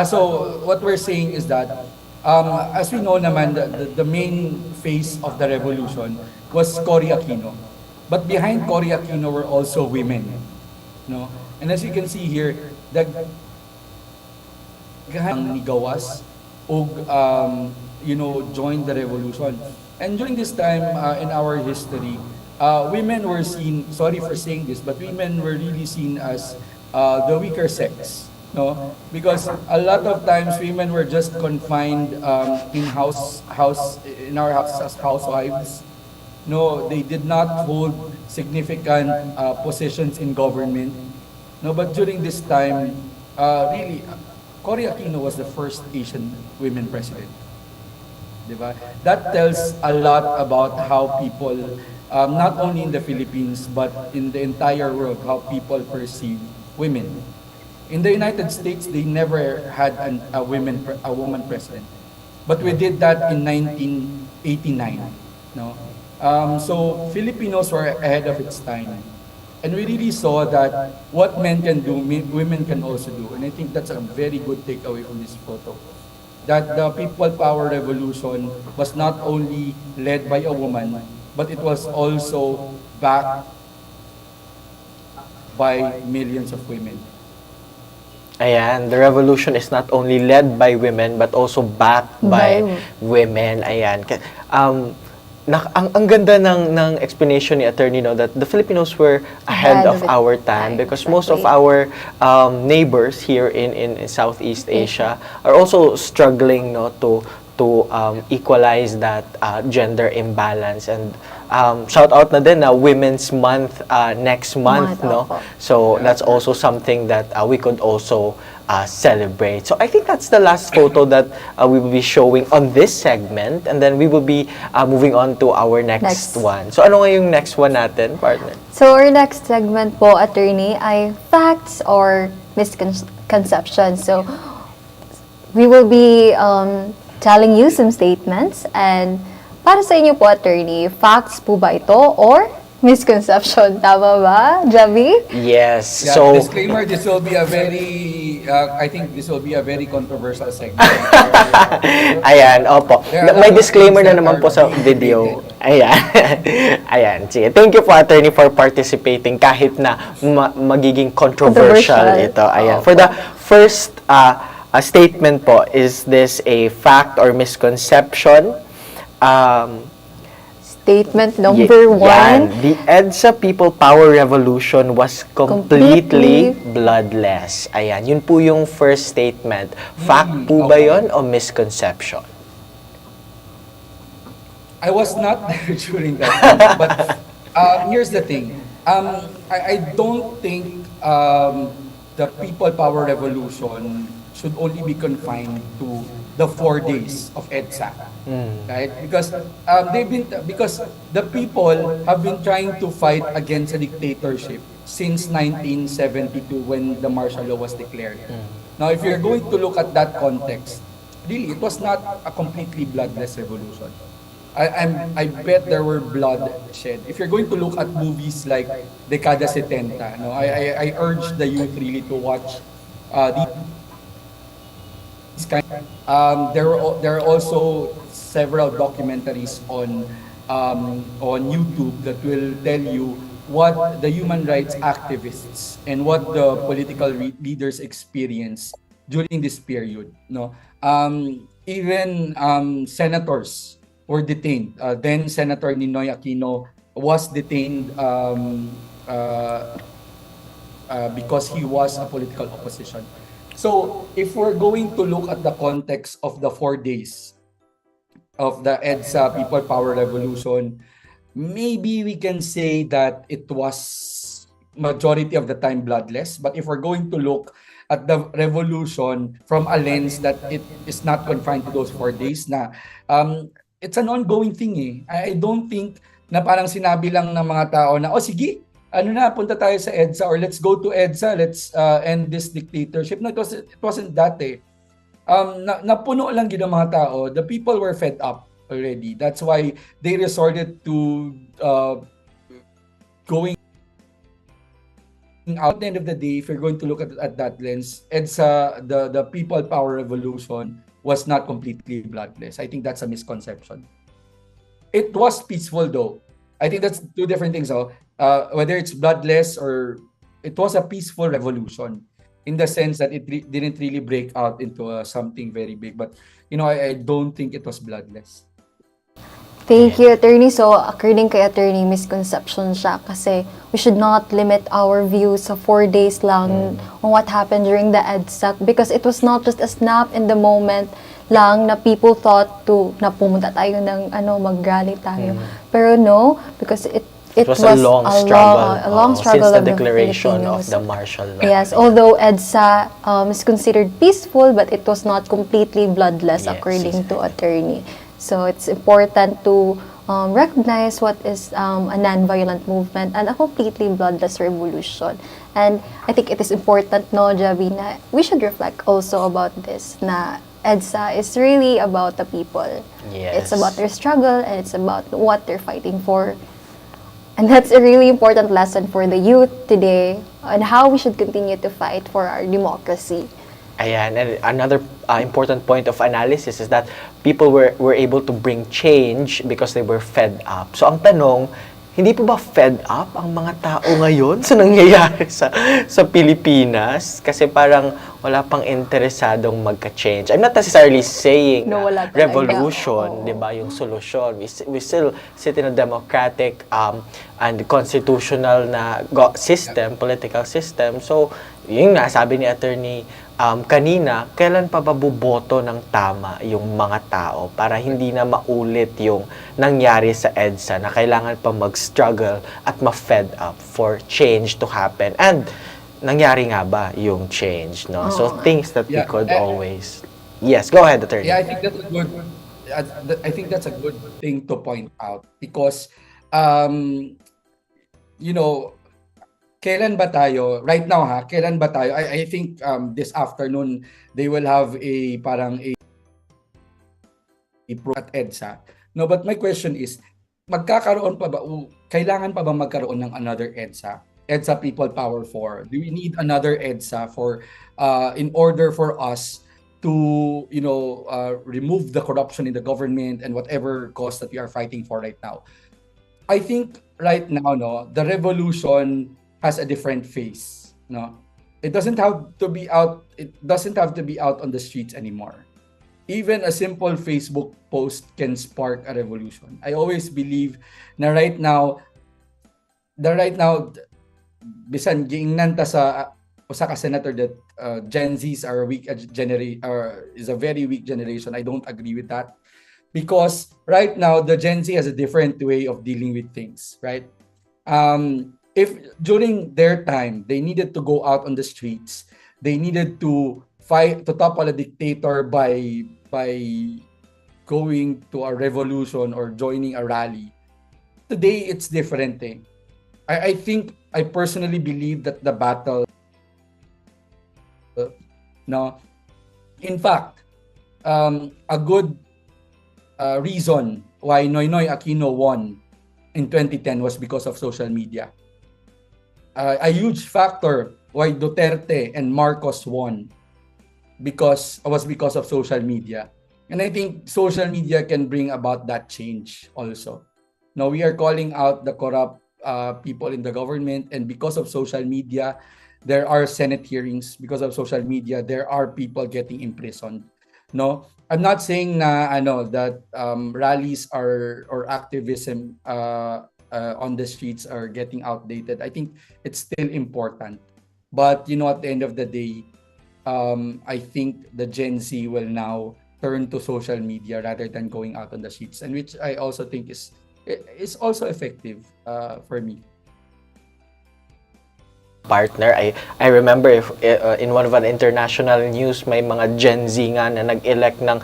Speaker 4: So what we're saying is that, as we know naman, the main face of the revolution was Cory Aquino. But behind Cory Aquino were also women. No? And as you can see here, the ni gawas o joined the revolution. And during this time in our history, women were seen, sorry for saying this, but women were really seen as the weaker sex. No, because a lot of times women were just confined in our house as housewives. No, they did not hold significant positions in government. No, but during this time, really, Cory Aquino was the first Asian women president. Diba? That tells a lot about how people, not only in the Philippines, but in the entire world, how people perceive women. In the United States, they never had a woman president. But we did that in 1989. No? So Filipinos were ahead of its time. And we really saw that what men can do, women can also do. And I think that's a very good takeaway from this photo. That the People Power Revolution was not only led by a woman, but it was also backed by millions of women.
Speaker 1: Ayan, the revolution is not only led by women but also backed by women. Ayan. Ang ganda ng explanation ni Attorney, no, that the Filipinos were ahead of our time because most of our neighbors here in Southeast Asia are also struggling, no, to equalize that gender imbalance. And shout out na din na Women's Month next month, no? So that's also something that we could also celebrate. So I think that's the last photo that we will be showing on this segment, and then we will be moving on to our next one. So ano nga yung next one natin, partner?
Speaker 2: So our next segment po, Attorney, ay facts or misconceptions. So we will be telling you some statements, and para sa inyo po, Attorney, facts po ba ito or misconception? Tama ba, Javi?
Speaker 1: Yes.
Speaker 4: Yeah,
Speaker 1: So
Speaker 4: disclaimer, this will be a very, I think this will be a very controversial segment.
Speaker 1: ayan, opo.
Speaker 4: There are a
Speaker 1: May
Speaker 4: lot of
Speaker 1: disclaimer
Speaker 4: things
Speaker 1: na
Speaker 4: that
Speaker 1: naman
Speaker 4: are
Speaker 1: po sa
Speaker 4: being
Speaker 1: video.
Speaker 4: debated.
Speaker 1: Ayan. Ayan, sige. Thank you po, Attorney, for participating kahit na magiging controversial ito. Ayan. For the first statement po, is this a fact or misconception?
Speaker 2: Statement number one.
Speaker 1: The EDSA People Power Revolution was completely bloodless. Ayan, yun po yung first statement. Fact po ba yun o misconception?
Speaker 4: I was not there during that time, but here's the thing. I don't think the People Power Revolution should only be confined to the 4 days of EDSA, right? Because because the people have been trying to fight against a dictatorship since 1972 when the martial law was declared. Now, if you're going to look at that context, really, it was not a completely bloodless revolution. I bet there were blood shed. If you're going to look at movies like Dekada 70, no, I urge the youth really to watch these kind. There are also several documentaries on YouTube that will tell you what the human rights activists and what the political leaders experience during this period. No, even senators were detained. Then Senator Ninoy Aquino was detained because he was a political opposition. So if we're going to look at the context of the 4 days of the EDSA People Power Revolution, maybe we can say that it was majority of the time bloodless. But if we're going to look at the revolution from a lens that it is not confined to those 4 days, na it's an ongoing thing eh. I don't think na parang sinabi lang ng mga tao na, oh sige, ano na, punta tayo sa EDSA or let's go to EDSA, let's end this dictatorship. No, it wasn't that eh. Napuno lang yun ng mga tao. The people were fed up. already. That's why they resorted to going out. At the end of the day, if you're going to look at that lens, EDSA, the people power revolution was not completely bloodless. I think that's a misconception. It was peaceful though. I think that's two different things. Whether it's bloodless or it was a peaceful revolution in the sense that it didn't really break out into something very big. But I don't think it was bloodless.
Speaker 2: Thank you, Attorney. So, according kay Attorney, misconception siya kasi we should not limit our views sa 4 days lang on what happened during the EDSA because it was not just a snap in the moment lang na people thought na pumunta tayo ng mag-rally tayo. Pero no, because it was
Speaker 1: a long struggle since the
Speaker 2: of
Speaker 1: declaration of
Speaker 2: Filipinos.
Speaker 1: the martial law.
Speaker 2: Yes, although EDSA is considered peaceful, but it was not completely bloodless,
Speaker 1: Yes,
Speaker 2: according to Attorney. So it's important to recognize what is a non-violent movement and a completely bloodless revolution. And I think it is important, no, Javi, na we should reflect also about this, na EDSA is really about the people.
Speaker 1: Yes.
Speaker 2: It's about their struggle and it's about what they're fighting for. And that's a really important lesson for the youth today on how we should continue to fight for our democracy.
Speaker 1: Ayan, and another important point of analysis is that people were able to bring change because they were fed up. So ang tanong, hindi po ba fed up ang mga tao ngayon sa nangyayari sa Pilipinas? Kasi parang wala pang interesadong magka-change. I'm not necessarily saying
Speaker 2: No, wala talaga.
Speaker 1: revolution, di ba, yung solusyon. We still sit in a democratic and constitutional na system, political system. So, yung sabi ni Attorney kanina, kailan pa ba buboto ng tama yung mga tao para hindi na maulit yung nangyari sa EDSA na kailangan pa mag-struggle at ma-fed up for change to happen? And nangyari nga ba yung change, no? So things that we could always... Yes, go ahead, Attorney.
Speaker 4: Yeah, I think that's a good. I think that's a good thing to point out because, kailan ba tayo, right now kailan ba tayo, I think this afternoon, they will have a at EDSA. No, but my question is, kailangan pa ba magkaroon ng another EDSA? EDSA People Power 4. Do we need another EDSA in order for us to, remove the corruption in the government and whatever cause that we are fighting for right now? I think right now, the revolution has a different face, it doesn't have to be out on the streets anymore. Even a simple Facebook post can spark a revolution. I always believe na right now bisan giingnan ta sa usa ka senator that Gen Zs are is a very weak generation. I don't agree with that because right now the Gen Z has a different way of dealing with things, right? If during their time they needed to go out on the streets, they needed to fight to topple a dictator by going to a revolution or joining a rally. Today it's different thing. I think I personally believe that the battle in fact a good reason why Noynoy Aquino won in 2010 was because of social media. A huge factor why Duterte and Marcos won because of social media. And I think social media can bring about that change also. Now we are calling out the corrupt people in the government, and because of social media, there are Senate hearings. Because of social media, there are people getting imprisoned. No, I'm not saying that rallies or activism on the streets are getting outdated. I think it's still important. But at the end of the day, I think the Gen Z will now turn to social media rather than going out on the streets, and which I also think is also effective for me.
Speaker 1: Partner, I remember in one of an international news, may mga Gen Z nga na nag-elect ng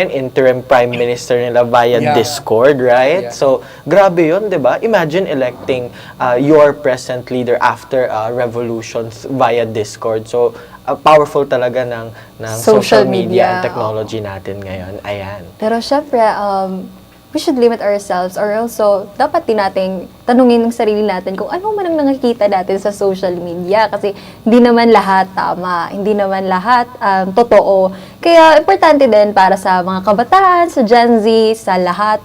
Speaker 1: interim prime minister nila via Discord, right?
Speaker 4: Yeah.
Speaker 1: So grabe yun, di ba? Imagine electing your present leader after revolutions via Discord. So powerful talaga ng social media and technology natin ngayon. Ayan.
Speaker 2: Pero syempre, we should limit ourselves, or also dapat din nating tanungin ng sarili natin kung ano man ang nakikita natin sa social media, kasi hindi naman lahat tama, hindi naman lahat totoo. Kaya importante din para sa mga kabataan, sa Gen Z, sa lahat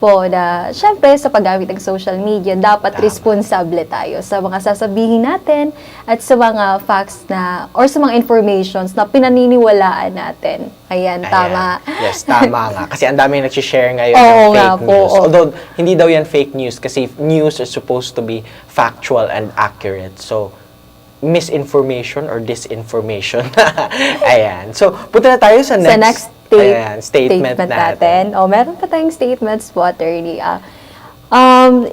Speaker 2: po na syempre sa paggamit ng social media, dapat responsable tayo sa mga sasabihin natin at sa mga facts na or sa mga informations na pinaniniwalaan natin. Ayan, tama.
Speaker 1: Yes, tama nga. Kasi ang dami nag-share ngayon
Speaker 2: Oo
Speaker 1: ng
Speaker 2: nga
Speaker 1: fake
Speaker 2: po,
Speaker 1: news.
Speaker 2: oo.
Speaker 1: Although, hindi daw yan fake news kasi news is supposed to be factual and accurate. So, misinformation or disinformation. Ayan. So, punta na tayo sa next, statement natin.
Speaker 2: Meron pa tayong statements po, attorney.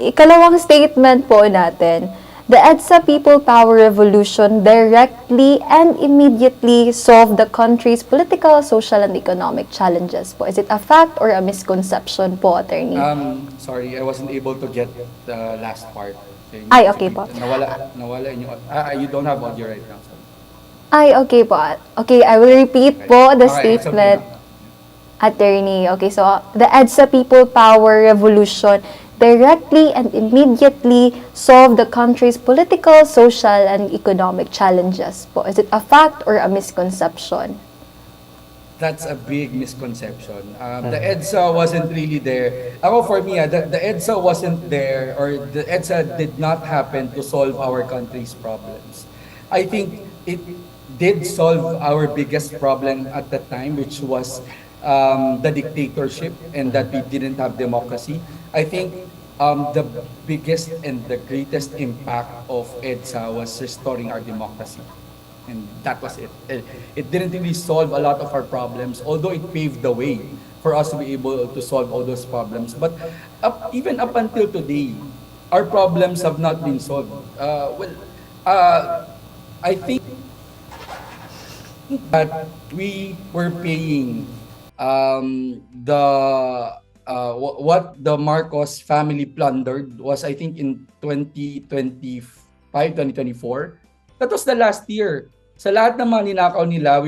Speaker 2: Ikalawang statement po natin. The EDSA People Power Revolution directly and immediately solved the country's political, social, and economic challenges po. Is it a fact or a misconception po, attorney?
Speaker 4: Sorry, I wasn't able to get the last part.
Speaker 2: Ay, okay po.
Speaker 4: Nawala yung, you don't have audio right now. Sorry.
Speaker 2: Ay, okay po. Okay, I will repeat po the
Speaker 4: Okay, it's
Speaker 2: statement.
Speaker 4: okay.
Speaker 2: Attorney, okay, so the EDSA People Power Revolution directly and immediately solved the country's political, social, and economic challenges po. Is it a fact or a misconception?
Speaker 4: That's a big misconception. The EDSA wasn't really there. Ako, for me, the EDSA wasn't there, or the EDSA did not happen to solve our country's problems. I think it did solve our biggest problem at the time, which was the dictatorship and that we didn't have democracy. I think the biggest and the greatest impact of EDSA was restoring our democracy. And that was it. It didn't really solve a lot of our problems, although it paved the way for us to be able to solve all those problems. But even up until today, our problems have not been solved. I think that we were paying what the Marcos family plundered was, I think, in 2024. That was the last year. Sa lahat ng mga ninakaw nila,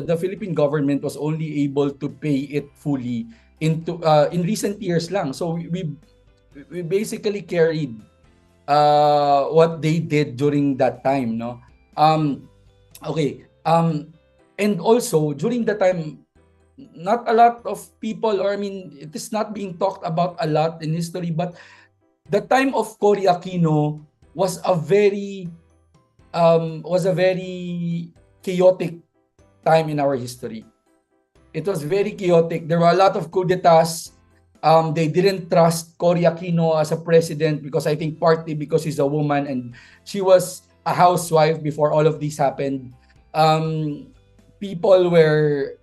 Speaker 4: the Philippine government was only able to pay it fully in recent years lang. So we basically carried what they did during that time, no? And also during that time, not a lot of people, or I mean, it is not being talked about a lot in history, but the time of Cory Aquino was a very chaotic time in our history. It was very chaotic. There were a lot of coup d'etats. They didn't trust Cory Aquino as a president because I think partly because she's a woman and she was a housewife before all of this happened. People were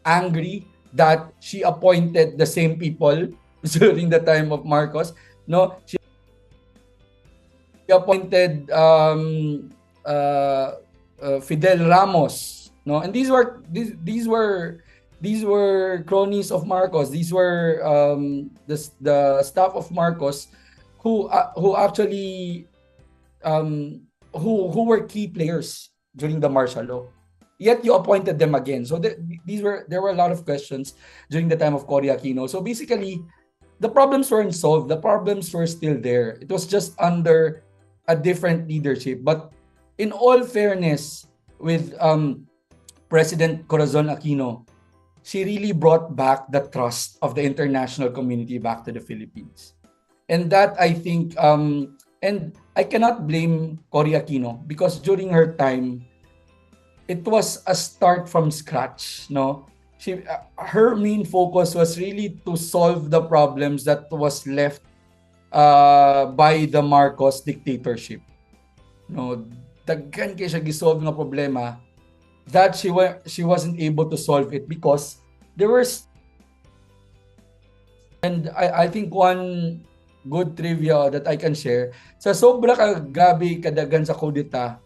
Speaker 4: angry that she appointed the same people during the time of Marcos. No, she appointed Fidel Ramos, no, and these were cronies of Marcos. These were the staff of Marcos who actually who were key players during the martial law. Yet you appointed them again. So there were a lot of questions during the time of Cory Aquino. So basically, the problems weren't solved. The problems were still there. It was just under a different leadership. But in all fairness, with President Corazon Aquino, she really brought back the trust of the international community back to the Philippines. And that, I think, and I cannot blame Cory Aquino because during her time, it was a start from scratch, no? Her main focus was really to solve the problems that was left by the Marcos dictatorship. No, daghan kay siya gisolve nga problema that she wasn't able to solve it because there were. And I think one good trivia that I can share, sa sobra ka grabe kadagan sa kudeta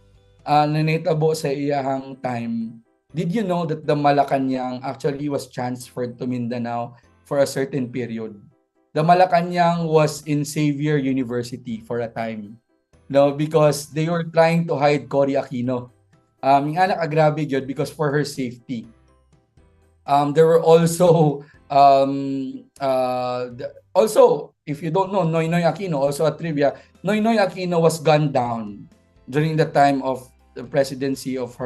Speaker 4: nanitabo sa iyahang time, did you know that the Malacanang actually was transferred to Mindanao for a certain period? The Malacanang was in Xavier University for a time. No, because they were trying to hide Cory Aquino. Yung anak agrabe yun because for her safety. There were also Also, if you don't know, Noynoy Aquino, also a trivia, Noynoy Aquino was gunned down during the time of the presidency of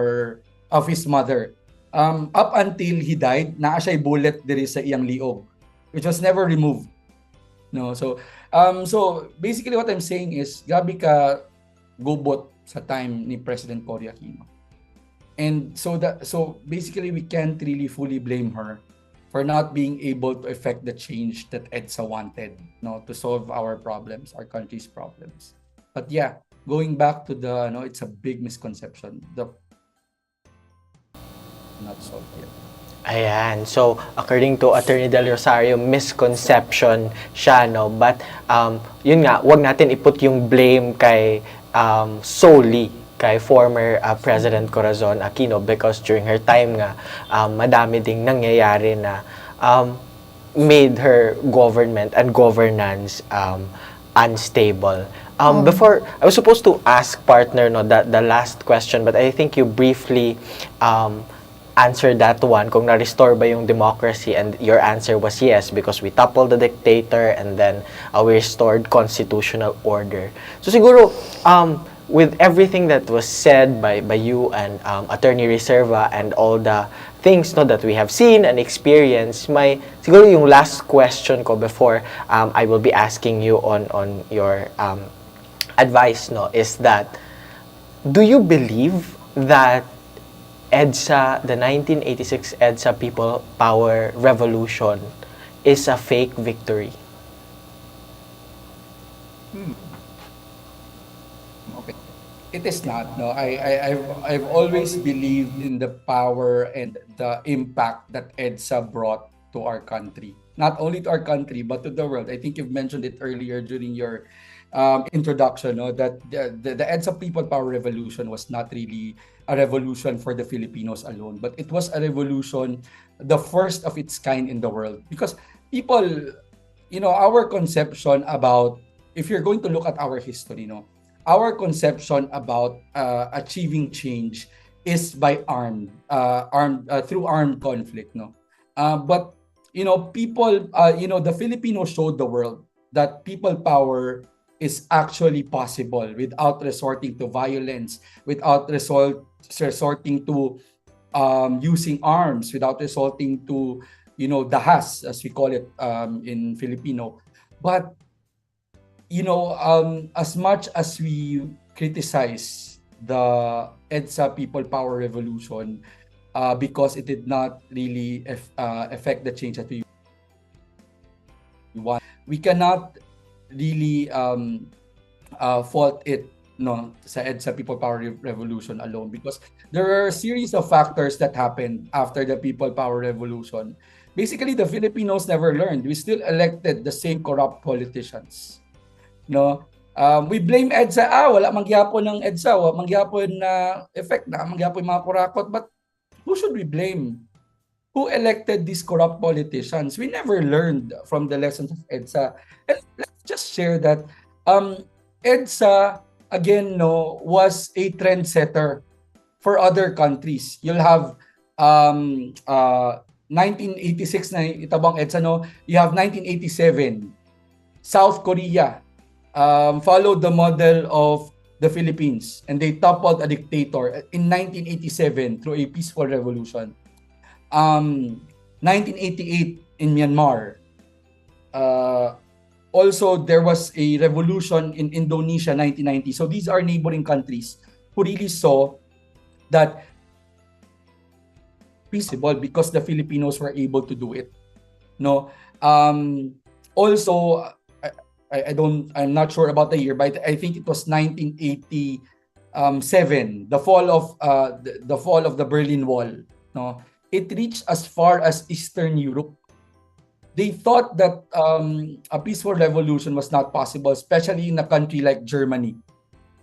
Speaker 4: his mother. Up until he died, naa siya'y bullet diri sa iyang liog, which was never removed. No, so basically what I'm saying is gabi ka gubot sa time ni President Cory Aquino. And so basically we can't really fully blame her for not being able to effect the change that EDSA wanted, no, to solve our problems, our country's problems. But yeah, going back to the, no, it's a big misconception. The not solved yet.
Speaker 1: Ayan. So, according to Attorney Del Rosario, misconception siya, no? But, yun nga, wag natin iput yung blame kay solely kay former President Corazon Aquino because during her time nga, madami ding nangyayari na made her government and governance unstable. Before, I was supposed to ask partner, no, the last question, but I think you briefly answer that one, kung na-restore ba yung democracy, and your answer was yes, because we toppled the dictator and then we restored constitutional order. So siguro, with everything that was said by you and Attorney Reserva and all the things, no, that we have seen and experienced, may siguro yung last question ko before I will be asking you on your advice, no, is that, do you believe that EDSA, the 1986 EDSA People Power Revolution is a fake victory?
Speaker 4: Okay. It is not. No, I've always believed in the power and the impact that EDSA brought to our country. Not only to our country, but to the world. I think you've mentioned it earlier during your introduction, no, that the EDSA People Power Revolution was not really a revolution for the Filipinos alone, but it was a revolution, the first of its kind in the world. Because people, our conception about, if you're going to look at our history, no, our conception about achieving change is by through armed conflict, no. But people, the Filipinos showed the world that people power is actually possible without resorting to violence, without resorting to using arms, without resorting to dahas, as we call it in Filipino. But as much as we criticize the EDSA People Power Revolution because it did not really affect the change that we want, we cannot really fault it, no, sa EDSA People Power Revolution alone, because there are a series of factors that happened after the People Power Revolution. Basically, the Filipinos never learned. We still elected the same corrupt politicians. No, we blame EDSA. Wala mangyapon ng EDSA, wala mangyapon na effect na mangyapon mga kurakot. But who should we blame? Who elected these corrupt politicians? We never learned from the lessons of EDSA. And let's just share that EDSA, again, no, was a trendsetter for other countries. You'll have 1986 na itabang EDSA, no? You have 1987. South Korea followed the model of the Philippines, and they toppled a dictator in 1987 through a peaceful revolution. 1988 in Myanmar. Also, there was a revolution in Indonesia, 1990. So these are neighboring countries who really saw that feasible because the Filipinos were able to do it. No. Also, I'm not sure about the year, but I think it was 1987, the fall of the Berlin Wall. No. It reached as far as Eastern Europe. They thought that a peaceful revolution was not possible, especially in a country like Germany.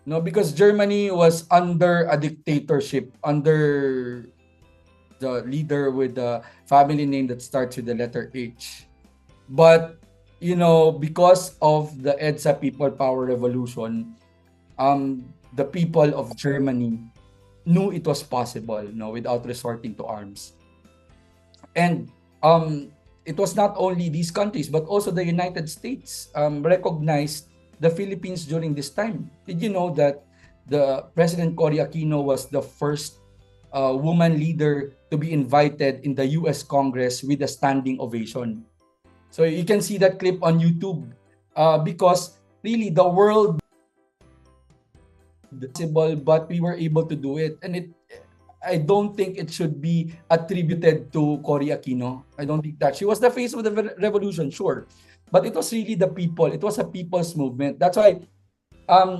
Speaker 4: No, because Germany was under a dictatorship, under the leader with the family name that starts with the letter H. But, because of the EDSA People Power Revolution, the people of Germany knew it was possible, without resorting to arms. And it was not only these countries but also the United States recognized the Philippines during this time. Did you know that the President Cory Aquino was the first woman leader to be invited in the U.S. Congress with a standing ovation? So you can see that clip on YouTube because really the world possible, but we were able to do it, and I don't think it should be attributed to Cory Aquino. I don't think that she was the face of the revolution, sure, but it was really the people. It was a people's movement. That's why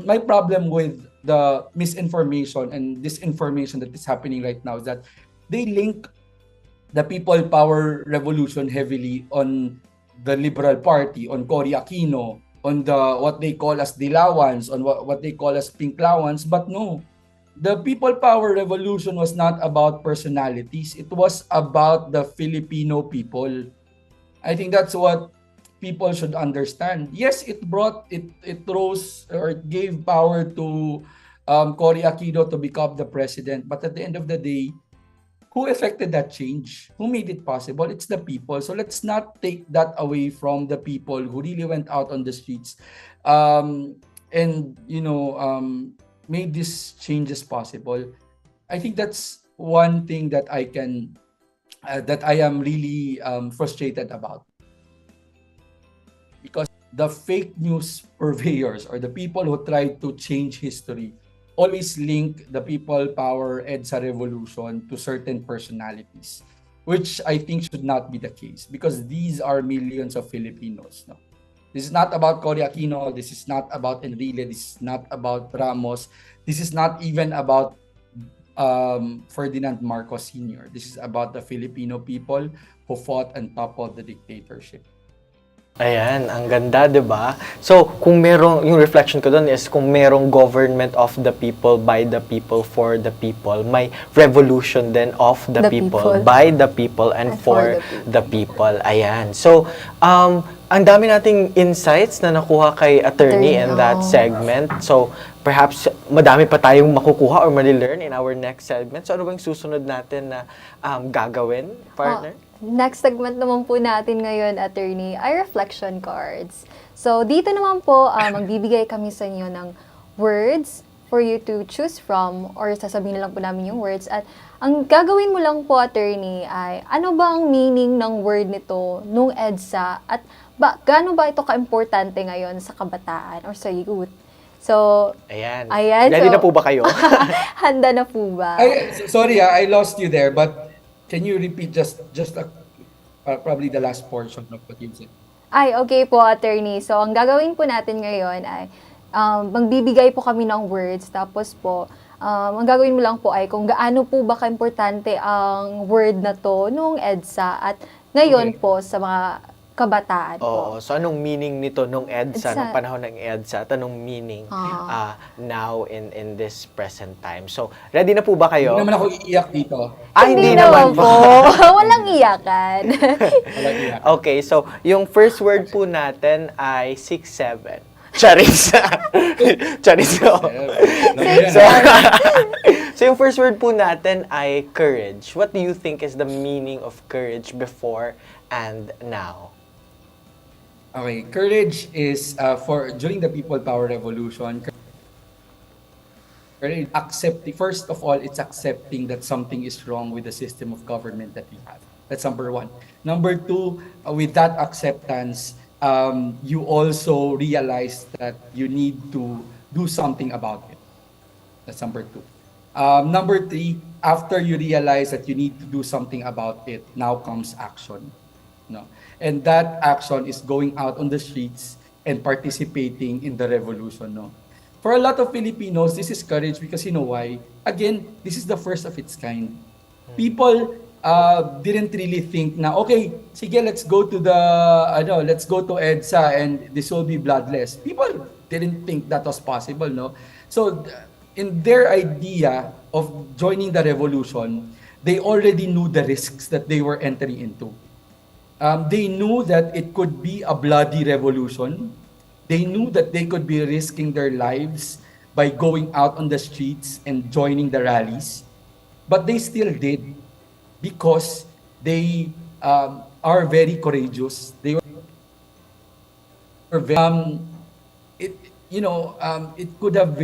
Speaker 4: my problem with the misinformation and disinformation that is happening right now is that they link the people power revolution heavily on the Liberal Party, on Cory Aquino, on the what they call as dilawans, on what they call as pinklawans. But no, the people power revolution was not about personalities. It was about the Filipino people. I think that's what people should understand. Yes, it rose or it gave power to Cory Aquino to become the president. But at the end of the day, who effected that change? Who made it possible? It's the people. So let's not take that away from the people who really went out on the streets and made these changes possible. I think that's one thing that I am really frustrated about, because the fake news purveyors or the people who try to change history always link the people power EDSA revolution to certain personalities, which I think should not be the case, because these are millions of Filipinos. No? This is not about Cory Aquino. This is not about Enrile. This is not about Ramos. This is not even about Ferdinand Marcos Sr. This is about the Filipino people who fought and toppled the dictatorship.
Speaker 1: Ayan, ang ganda, 'di ba? So, kung merong yung reflection ko doon is kung merong government of the people, by the people, for the people, may revolution then of the people, by the people, and for the people. Ayan. So, ang dami nating insights na nakuha kay attorney in that segment. So, perhaps madami pa tayong makukuha or mali-learn in our next segment. So, ano bang susunod natin na gagawin, partner?
Speaker 2: Next segment naman po natin ngayon, attorney, ay reflection cards. So, dito naman po, magbibigay kami sa inyo ng words for you to choose from, or sasabihin na lang po namin yung words. At ang gagawin mo lang po, attorney, ay ano ba ang meaning ng word nito nung EDSA, at gaano ba ito ka-importante ngayon sa kabataan or sa youth? So,
Speaker 1: ayan.
Speaker 2: So,
Speaker 1: Ready na po ba kayo?
Speaker 2: handa na po ba?
Speaker 4: Sorry, I lost you there, but can you repeat just probably the last portion of what you said?
Speaker 2: Ay, okay po, attorney. So, ang gagawin po natin ngayon ay magbibigay po kami ng words. Tapos po, ang gagawin mo lang po ay kung gaano po ba ka-importante ang word na to nung EDSA at ngayon po sa mga kabataan po.
Speaker 1: Oo. So, anong meaning nito nung EDSA, nung panahon ng EDSA, at anong meaning now in this present time? So, ready na po ba kayo?
Speaker 4: Hindi naman ako iiyak dito.
Speaker 2: Hindi naman po. Walang iyakan.
Speaker 4: Walang iyak.
Speaker 1: Okay, so, yung first word po natin ay 6-7. Charis. Charis. So, yung first word po natin ay courage. What do you think is the meaning of courage before and now?
Speaker 4: Okay, courage is during the People Power Revolution. Courage, first of all, it's accepting that something is wrong with the system of government that we have. That's number one. Number two, with that acceptance, you also realize that you need to do something about it. That's number two. Number three, after you realize that you need to do something about it, now comes action. No? And that action is going out on the streets and participating in the revolution. No? For a lot of Filipinos, this is courage because you know why? Again, this is the first of its kind. People didn't really think na, okay, sige, let's go to EDSA and this will be bloodless. People didn't think that was possible, no? So, in their idea of joining the revolution, they already knew the risks that they were entering into. They knew that it could be a bloody revolution. They knew that they could be risking their lives by going out on the streets and joining the rallies. But they still did because they are very courageous. They were very, it it could have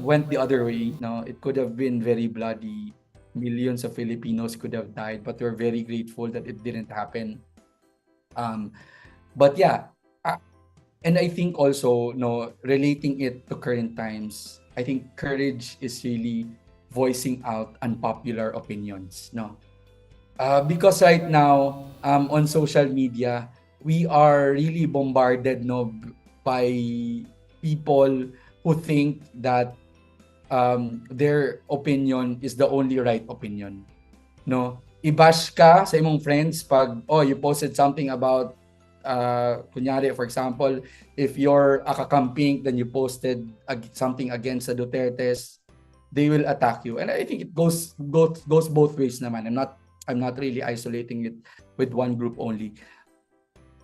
Speaker 4: went the other way. No, it could have been very bloody. Millions of Filipinos could have died, but we're very grateful that it didn't happen. Um, but yeah, and I think also, no, relating it to current times, I think courage is really voicing out unpopular opinions, no? Because right now, on social media, we are really bombarded, no, by people who think that their opinion is the only right opinion, no? I-bash ka sa imong friends pag, oh, you posted something about, kunyari, for example, if you're a kakamping, then you posted something against the Dutertes, they will attack you. And I think it goes both ways naman. I'm not really isolating it with one group only.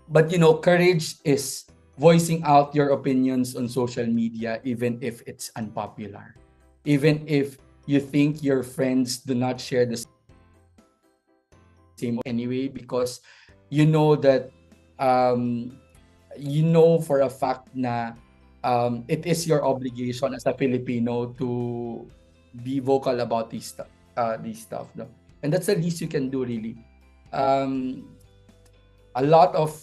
Speaker 4: But courage is voicing out your opinions on social media even if it's unpopular. Even if you think your friends do not share the same anyway, because you know that for a fact na it is your obligation as a Filipino to be vocal about these stuff, no? And that's the least you can do, really. A lot of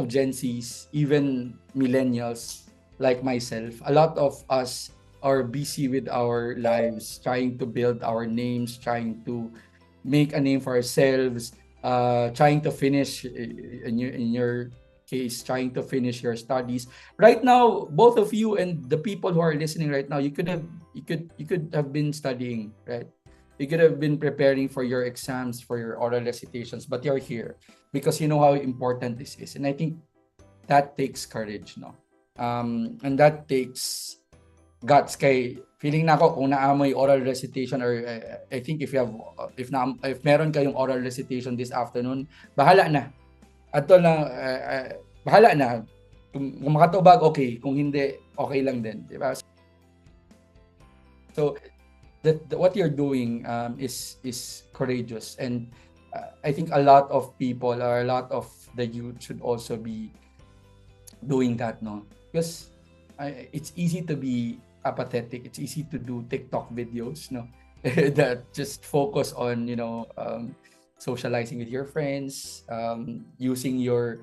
Speaker 4: Gen Zs, even millennials like myself, a lot of us are busy with our lives, trying to build our names, trying to make a name for ourselves, trying to finish, in your case, trying to finish your studies. Right now, both of you and the people who are listening right now, you could have been studying, right? You could have been preparing for your exams, for your oral recitations, but you're here because you know how important this is. And I think that takes courage, no? And that takes guts. Kay feeling na ako kung naamoy oral recitation, or I think if meron kayong oral recitation this afternoon, bahala na. Ato lang, bahala na. Kung makatubag, okay. Kung hindi, okay lang din, di ba? So what you're doing is courageous, and I think a lot of people, or a lot of the youth, should also be doing that, no? Because it's easy to be apathetic. It's easy to do TikTok videos, no? That just focus on socializing with your friends, using your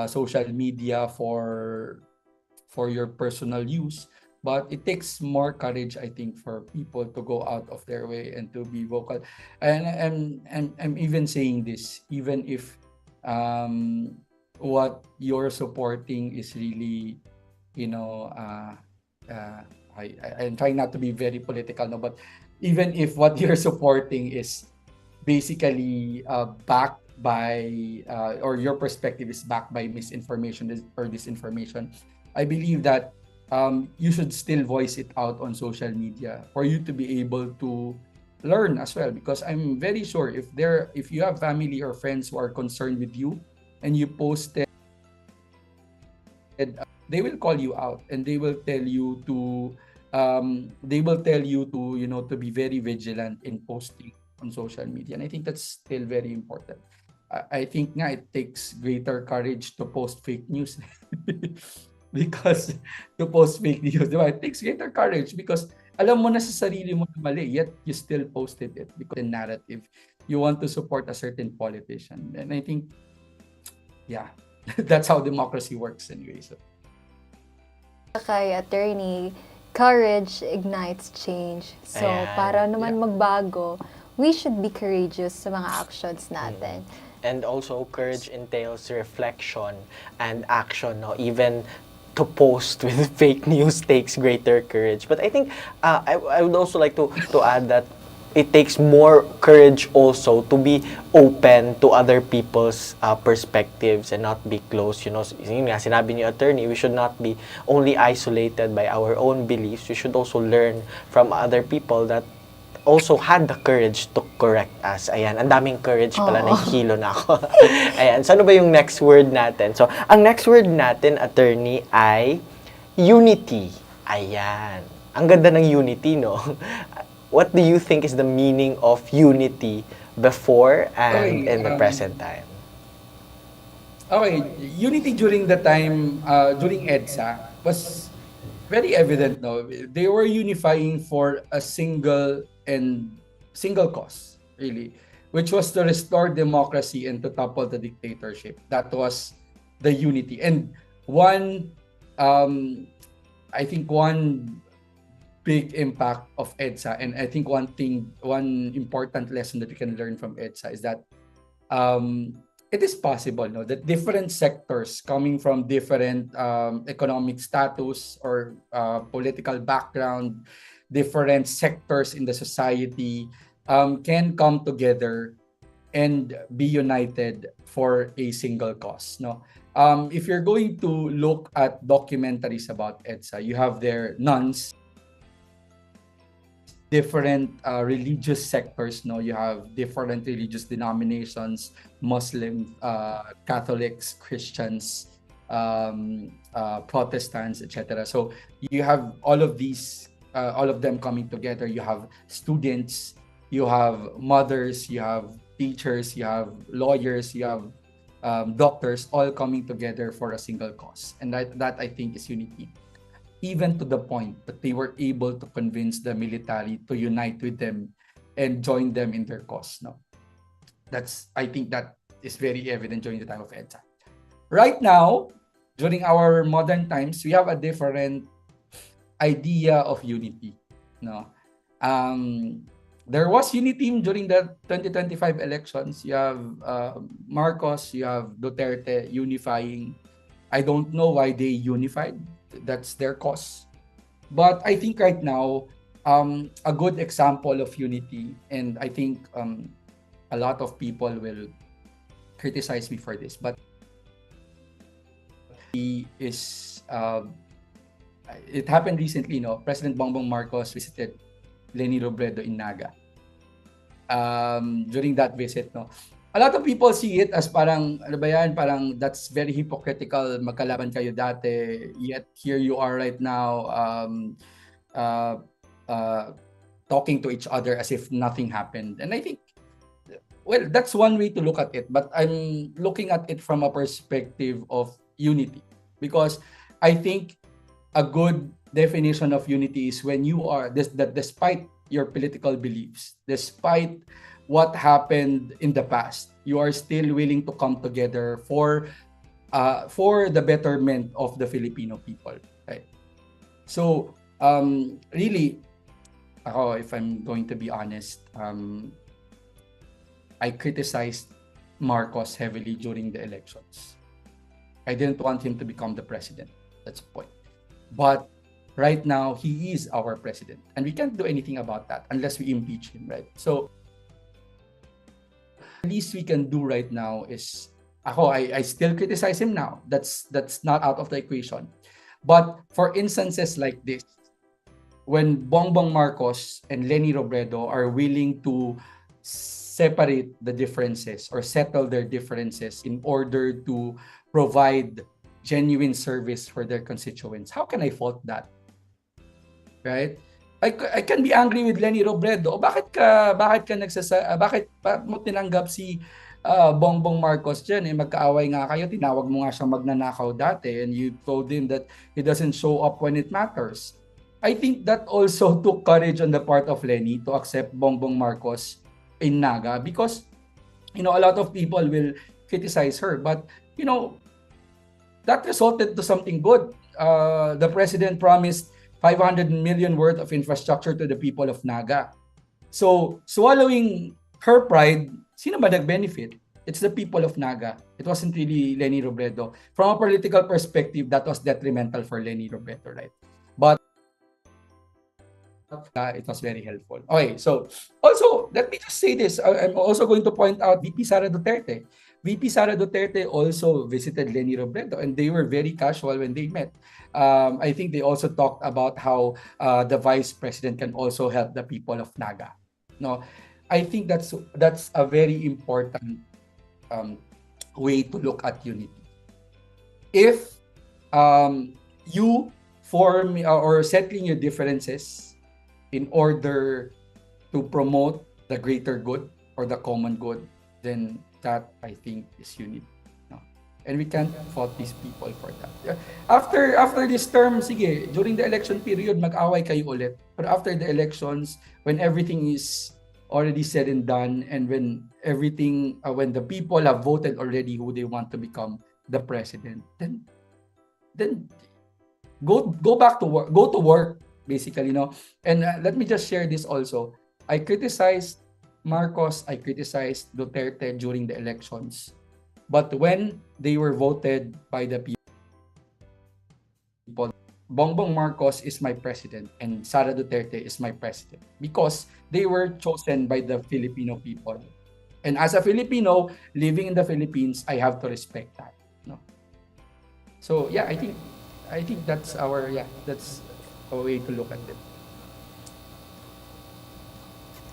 Speaker 4: social media for your personal use. But it takes more courage, I think, for people to go out of their way and to be vocal. And I'm even saying this, even if what you're supporting is really, I'm trying not to be very political, no, but even if what you're supporting is basically backed by, or your perspective is backed by misinformation or disinformation, I believe that you should still voice it out on social media for you to be able to learn as well. Because I'm very sure if you have family or friends who are concerned with you and you posted, they will call you out and they will tell you to to be very vigilant in posting on social media. And I think that's still very important. I think nga it takes greater courage to post fake news. Because to post fake news, diba? It takes greater courage because alam mo na sa sarili mo na mali, yet you still posted it because the narrative, you want to support a certain politician. And I think, yeah, that's how democracy works anyway. So
Speaker 2: Kay attorney, courage ignites change. So,
Speaker 1: Ayan.
Speaker 2: para naman magbago, we should be courageous sa mga actions natin.
Speaker 1: And also, courage entails reflection and action, no? Even to post with fake news takes greater courage. But I think I would also like to add that it takes more courage also to be open to other people's perspectives and not be closed. Yun nga, sinabi ni attorney, we should not be only isolated by our own beliefs. We should also learn from other people that also had the courage to correct us. Ayan, ang daming courage pala, nahihilo na ako. Ayan, so ano ba yung next word natin? So, ang next word natin, attorney, ay unity. Ayan. Ang ganda ng unity, no? What do you think is the meaning of unity before and in the present time?
Speaker 4: Okay, unity during the time, during EDSA was very evident, no? They were unifying for a single cause, really, which was to restore democracy and to topple the dictatorship. That was the unity. And one, um, I think one big impact of EDSA, and I think one important lesson that we can learn from EDSA is that um, it is possible, no, that different sectors coming from different economic status or political background, different sectors in the society can come together and be united for a single cause. No, if you're going to look at documentaries about EDSA, you have their nuns, different religious sectors. No, you have different religious denominations, Muslim, Catholics, Christians, Protestants, etc. So you have all of these, all of them coming together. You have students, you have mothers, you have teachers, you have lawyers, you have doctors, all coming together for a single cause, and that I think is unity, even to the point that they were able to convince the military to unite with them and join them in their cause. No, that's, I think that is very evident during the time of EDSA. Right now, during our modern times, we have a different idea of unity. No, um, there was unity during the 2025 elections. You have Marcos, you have Duterte unifying. I don't know why they unified. That's their cause. But I think right now, a good example of unity, and I think a lot of people will criticize me for this, but he is, it happened recently, no? President Bongbong Marcos visited Leni Robredo in Naga. During that visit, no, a lot of people see it as parang, ano ba yan, parang that's very hypocritical, magkalaban kayo dati, yet here you are right now, uh, uh, talking to each other as if nothing happened. And I think, well, that's one way to look at it, but I'm looking at it from a perspective of unity, because I think a good definition of unity is when you are that despite your political beliefs, despite what happened in the past, you are still willing to come together for the betterment of the Filipino people, right? So really, if I'm going to be honest, I criticized Marcos heavily during the elections. I didn't want him to become the president. That's the point. But right now, he is our president, and we can't do anything about that unless we impeach him, right? So, the least we can do right now is, I still criticize him now. That's not out of the equation. But for instances like this, when Bongbong Marcos and Leni Robredo are willing to separate the differences or settle their differences in order to provide genuine service for their constituents, how can I fault that? Right? I can be angry with Leni Robredo. Bakit mo tinanggap si Bongbong Marcos dyan? Magkaaway nga kayo, tinawag mo nga siyang magnanakaw dati, and you told him that he doesn't show up when it matters. I think that also took courage on the part of Leni to accept Bongbong Marcos in Naga, because a lot of people will criticize her, but that resulted to something good. The president promised 500 million worth of infrastructure to the people of Naga. So, swallowing her pride, sino ba nag-benefit? It's the people of Naga. It wasn't really Leni Robredo. From a political perspective, that was detrimental for Leni Robredo, right? But it was very helpful. Okay, so also, let me just say this. I'm also going to point out VP Sara Duterte. VP Sara Duterte also visited Leni Robredo, and they were very casual when they met. I think they also talked about how the vice president can also help the people of Naga. No, I think that's a very important way to look at unity. If you form or settling your differences in order to promote the greater good or the common good, then that I think is unity. No? And we can't fault these people for that. Yeah. After this term, sige, during the election period, mag-away kayo ulit. But after the elections, when everything is already said and done, and when everything, when the people have voted already who they want to become the president, then go back to work, go to work, basically, And let me just share this also. I criticized Marcos, I criticized Duterte during the elections. But when they were voted by the people, Bongbong Marcos is my president and Sara Duterte is my president because they were chosen by the Filipino people. And as a Filipino living in the Philippines, I have to respect that. No? So yeah, I think that's that's a way to look at it.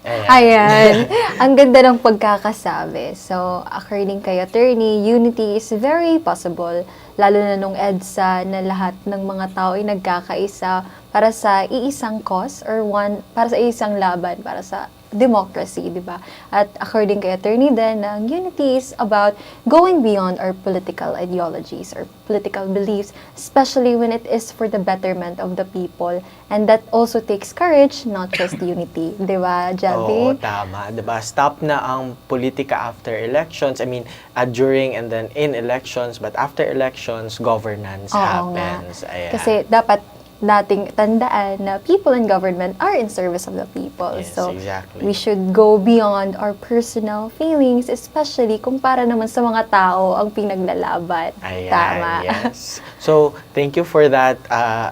Speaker 2: Ayan. Ang ganda ng pagkakasabi. So, according kay attorney, unity is very possible. Lalo na nung EDSA na lahat ng mga tao ay nagkakaisa para sa iisang cause or para sa isang laban, para sa democracy, di ba? At according kay attorney din, ang unity is about going beyond our political ideologies or political beliefs, especially when it is for the betterment of the people. And that also takes courage, not just unity. Di ba,
Speaker 1: Oo,
Speaker 2: Javi?
Speaker 1: tama. Diba? Stop na ang politika after elections. I mean, during and then in elections, but after elections, governance
Speaker 2: Oo nga.
Speaker 1: happens. Ayan.
Speaker 2: Kasi dapat nating tandaan na people in government are in service of the people.
Speaker 1: Yes,
Speaker 2: So,
Speaker 1: exactly.
Speaker 2: we should go beyond our personal feelings, especially kung para naman sa mga tao ang pinaglalaban.
Speaker 1: Ayan,
Speaker 2: Tama.
Speaker 1: yes. So, thank you for that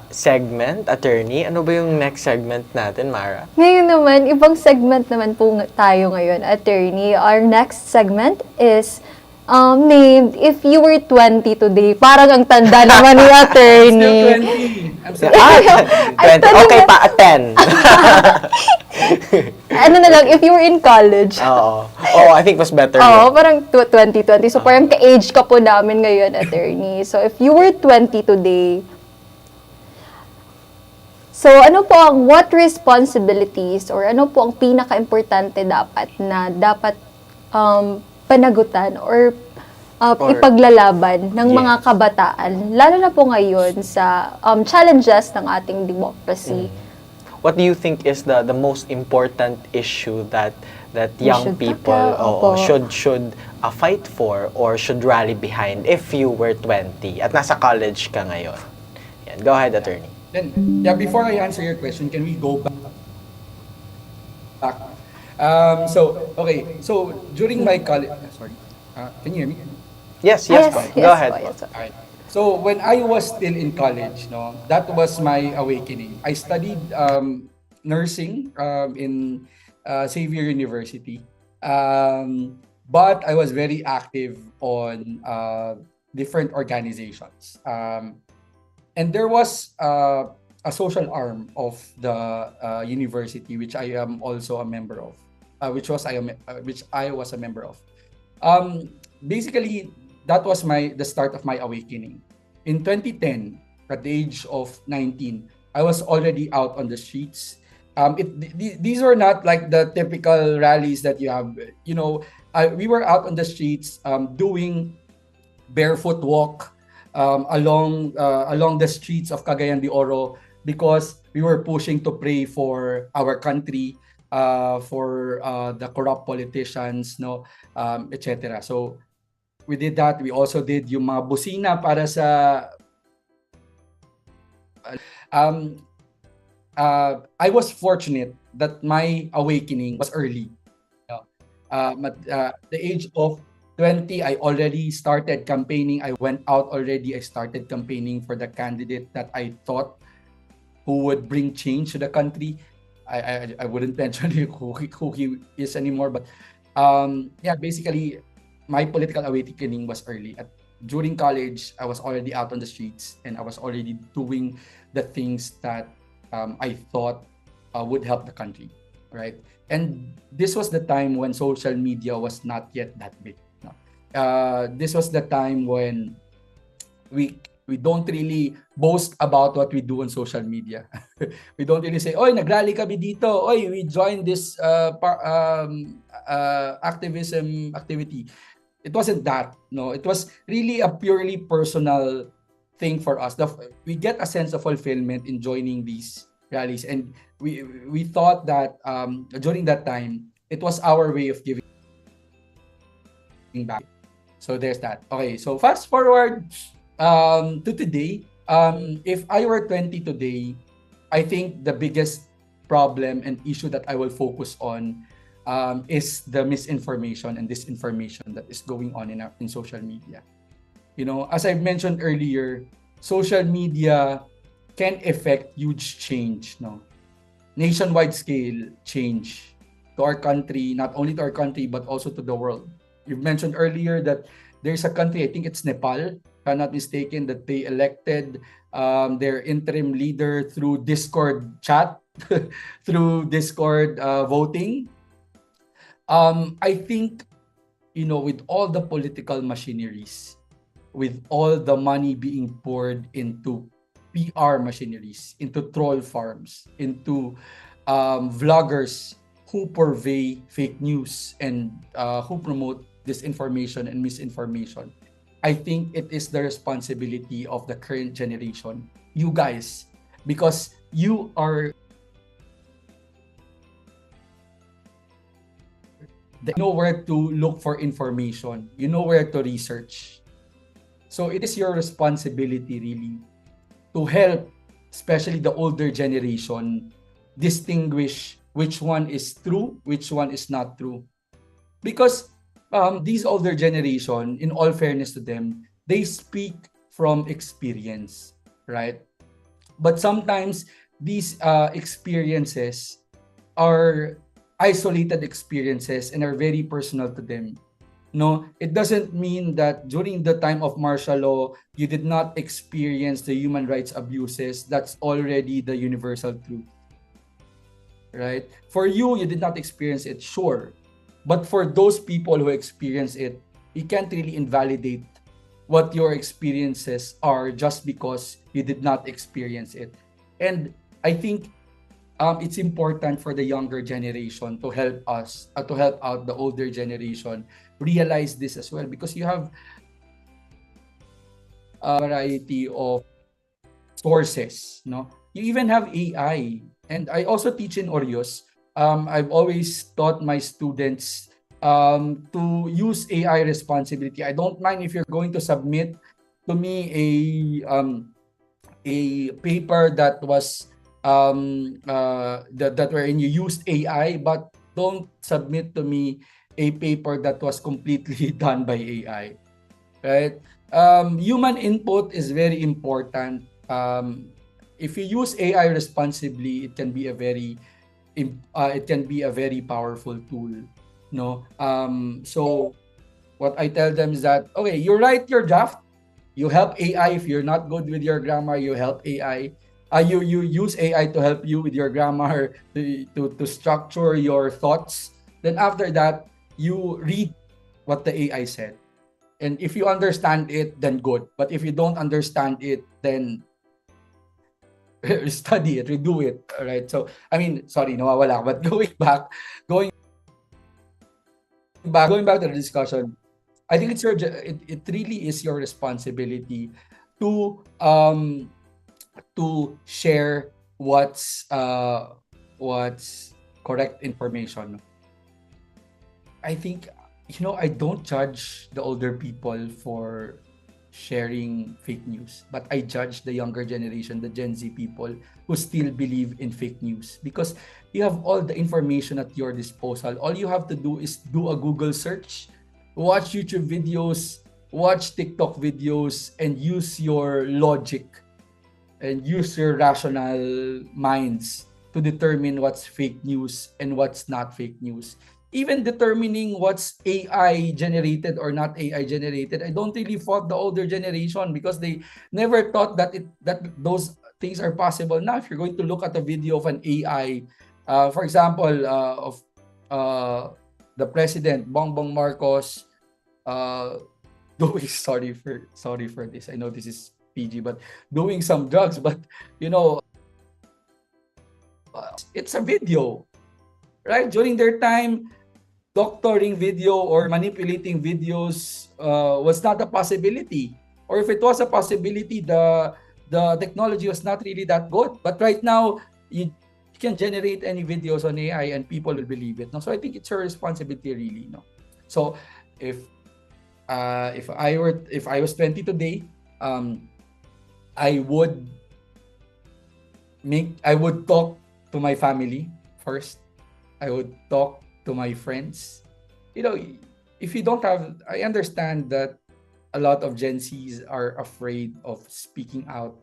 Speaker 1: segment, attorney. Ano ba yung next segment natin, Mara?
Speaker 2: Ngayon naman, ibang segment naman po tayo ngayon, attorney. Our next segment is named If You Were 20 Today. Parang ang tanda naman ni attorney.
Speaker 4: Still 20. I'm still
Speaker 2: Ay,
Speaker 1: 20. Okay pa, 10.
Speaker 2: Ano na lang, if you were in college.
Speaker 1: Oo. Oh, I think mas better
Speaker 2: Oo,
Speaker 1: yun.
Speaker 2: parang 2020. So, parang ka-age ka po namin ngayon, attorney. So, if you were 20 today, so, ano po what responsibilities or ano po ang pinaka-importante dapat panagutan or ipaglalaban ng mga
Speaker 1: Yes.
Speaker 2: kabataan, lalo na po ngayon sa challenges ng ating democracy.
Speaker 1: What do you think is the most important issue that
Speaker 2: We
Speaker 1: young
Speaker 2: should
Speaker 1: people
Speaker 2: tackle? Opo.
Speaker 1: should fight for or should rally behind if you were 20 at nasa college ka ngayon? Yan. Go ahead, attorney.
Speaker 4: Then, yeah, before I answer your question, can we go back? So during my college, sorry, can you hear me?
Speaker 1: Yes,
Speaker 2: Yes,
Speaker 1: po.
Speaker 2: yes
Speaker 1: Go
Speaker 2: po,
Speaker 1: ahead.
Speaker 2: yes po.
Speaker 4: Alright. So when I was still in college, that was my awakening. I studied nursing in Xavier University, but I was very active on different organizations, and there was a social arm of the university, which I am also a member of, which I was a member of. Basically, that was the start of my awakening. In 2010, at the age of 19, I was already out on the streets. These were not like the typical rallies that you have. We were out on the streets doing barefoot walk along the streets of Cagayan de Oro because we were pushing to pray for our country, for the corrupt politicians, etc. So we did that. We also did yung mga busina para sa I was fortunate that my awakening was early. At the age of 20, I already started campaigning. I went out already. I started campaigning for the candidate that I thought who would bring change to the country. I wouldn't mention who he is anymore, but basically, my political awakening was early. During college, I was already out on the streets and I was already doing the things that I thought would help the country, right? And this was the time when social media was not yet that big. This was the time when we don't really boast about what we do on social media. We don't really say, "Oy, nagrally kami dito. Oy, we joined this activism activity." It wasn't that. No, it was really a purely personal thing for us. We get a sense of fulfillment in joining these rallies, and we thought that during that time it was our way of giving back. So there's that. Okay, so fast forward to today. If I were 20 today, I think the biggest problem and issue that I will focus on is the misinformation and disinformation that is going on in social media. You know, as I mentioned earlier, social media can affect huge change, no? Nationwide scale change to our country, not only to our country, but also to the world. You've mentioned earlier that there's a country, I think it's Nepal, if I'm not mistaken, that they elected their interim leader through Discord chat, through Discord voting. I think, you know, with all the political machineries, with all the money being poured into PR machineries, into troll farms, into vloggers who purvey fake news and who promote disinformation and misinformation. I think it is the responsibility of the current generation, you guys, because you are you know where to look for information, you know where to research. So it is your responsibility really to help, especially the older generation, distinguish which one is true, which one is not true. Because these older generation, in all fairness to them, they speak from experience, right? But sometimes these experiences are isolated experiences and are very personal to them. No, it doesn't mean that during the time of martial law, you did not experience the human rights abuses. That's already the universal truth, right? For you, you did not experience it, sure. But for those people who experience it, you can't really invalidate what your experiences are just because you did not experience it. And I think it's important for the younger generation to help us, to help out the older generation realize this as well, because you have a variety of sources, no? You even have AI. And I also teach in Orios. I've always taught my students to use AI responsibility. I don't mind if you're going to submit to me a paper that was that wherein you used AI, but don't submit to me a paper that was completely done by AI, right? Human input is very important. If you use AI responsibly, it can be a very powerful tool, no? So what I tell them is that, okay, you write your draft, you help AI. If you're not good with your grammar, you help AI. You use AI to help you with your grammar, to structure your thoughts. Then after that, you read what the AI said. And if you understand it, then good. But if you don't understand it, then study it, redo it. All right. So, I mean, sorry, nawawala. But going back to the discussion, I think it really is your responsibility to share what's correct information. I think, you know, I don't judge the older people for sharing fake news, but I judge the younger generation, the Gen Z people who still believe in fake news, because you have all the information at your disposal. All you have to do is do a Google search, watch YouTube videos, watch TikTok videos, and use your logic and use your rational minds to determine what's fake news and what's not fake news. Even determining what's AI generated or not AI generated, I don't really fault the older generation because they never thought that those things are possible. Now, if you're going to look at a video of an AI, for example, of the president Bongbong Marcos, doing sorry for this. I know this is PG, but doing some drugs, but you know, it's a video, right? During their time, doctoring video or manipulating videos was not a possibility, or if it was a possibility, the technology was not really that good. But right now, you can generate any videos on AI and people will believe it. No, so I think it's your responsibility, really. No, so if if I was 20 today, I would I would talk to my family first. I would talk to my friends. You know, if you don't have, I understand that a lot of Gen Zs are afraid of speaking out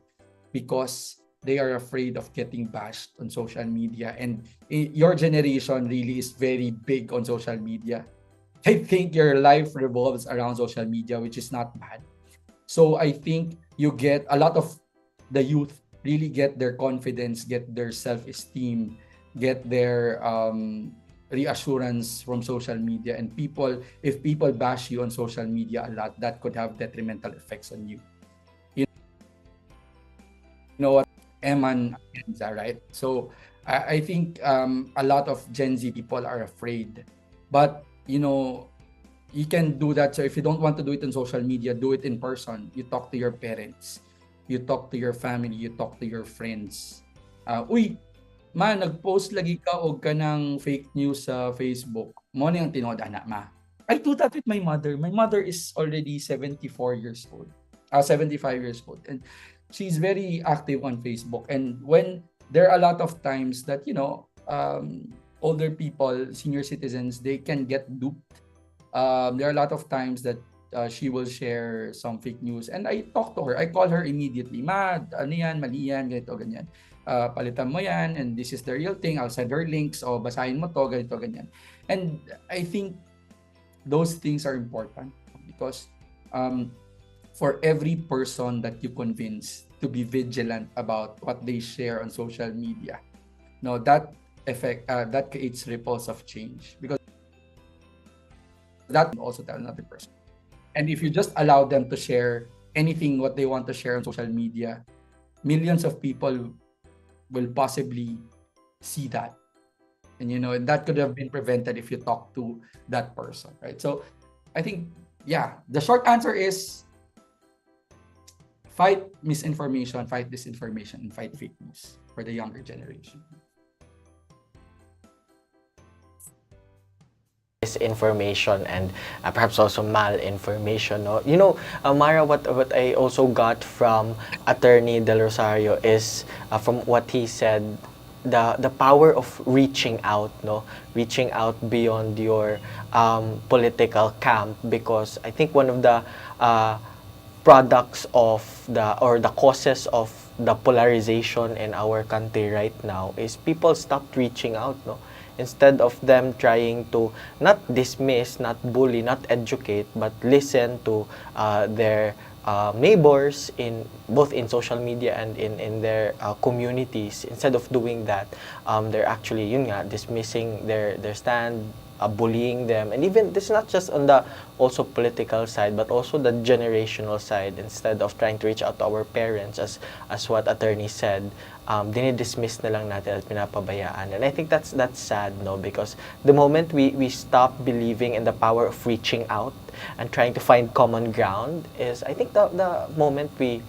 Speaker 4: because they are afraid of getting bashed on social media. And your generation really is very big on social media. I think your life revolves around social media, which is not bad. So I think you get a lot of the youth really get their confidence, get their self-esteem, get their reassurance from social media. And people, if people bash you on social media a lot, that could have detrimental effects on you. You know what? Eman, right? So I think a lot of Gen Z people are afraid. But, you know, you can do that. So if you don't want to do it on social media, do it in person. You talk to your parents, you talk to your family, you talk to your friends. Uy, ma, nag-post lagi ka og ka ng fake news sa Facebook. Mo na yung tinood, anak, ma. I do that with my mother. My mother is already 74 years old. 75 years old. And she's very active on Facebook. And when there are a lot of times that, you know, older people, senior citizens, they can get duped. There are a lot of times that she will share some fake news and I talk to her. I call her immediately. Ma, ano yan, mali yan, ganito, ganyan. Palitan mo yan and this is the real thing. I'll send her links o basahin mo to, ganito, ganyan. And I think those things are important because for every person that you convince to be vigilant about what they share on social media, no, that that creates ripples of change because that also tell another person. And if you just allow them to share anything what they want to share on social media, millions of people will possibly see that. And you know, and that could have been prevented if you talk to that person, right? So I think, yeah, the short answer is fight misinformation, fight disinformation, and fight fake news for the younger generation.
Speaker 1: Misinformation and perhaps also malinformation. No? You know, Mara, what I also got from Attorney Del Rosario is from what he said, the power of reaching out, no, reaching out beyond your political camp, because I think one of the products of the causes of the polarization in our country right now is people stopped reaching out, no. Instead of them trying to not dismiss, not bully, not educate, but listen to their neighbors in both in social media and in their communities. Instead of doing that, they're actually dismissing their stand, bullying them, and even this is not just on the also political side but also the generational side. Instead of trying to reach out to our parents, as what attorney said, dinidismiss na lang natin at pinapabayaan. And I think that's sad, no, because the moment we stop believing in the power of reaching out and trying to find common ground is, I think, the moment we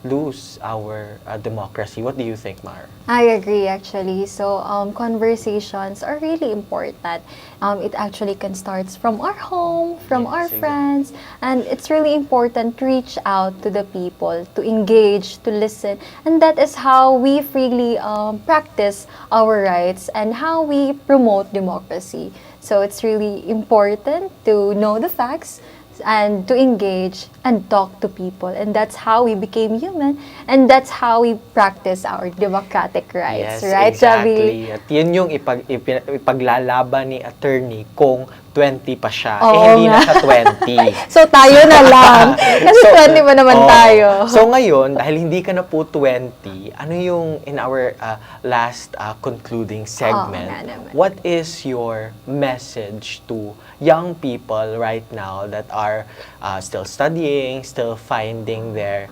Speaker 1: lose our democracy. What do you think, Mar?
Speaker 2: I agree, actually. So, conversations are really important. It actually can start from our home, from our friends, and it's really important to reach out to the people, to engage, to listen, and that is how we freely practice our rights and how we promote democracy. So, it's really important to know the facts and to engage and talk to people, and that's how we became human, and that's how we practice our democratic rights.
Speaker 1: Yes,
Speaker 2: Right,
Speaker 1: exactly.
Speaker 2: Javi?
Speaker 1: At yun yung ipaglalaban ni attorney kung 20 pa siya.
Speaker 2: Oo
Speaker 1: hindi
Speaker 2: nga.
Speaker 1: na siya 20.
Speaker 2: So, tayo na lang. Kasi 20 pa naman
Speaker 1: oo.
Speaker 2: tayo.
Speaker 1: So ngayon, dahil hindi ka na po 20, ano yung in our last concluding segment,
Speaker 2: nga naman.
Speaker 1: what is your message to young people right now that are still studying, still finding their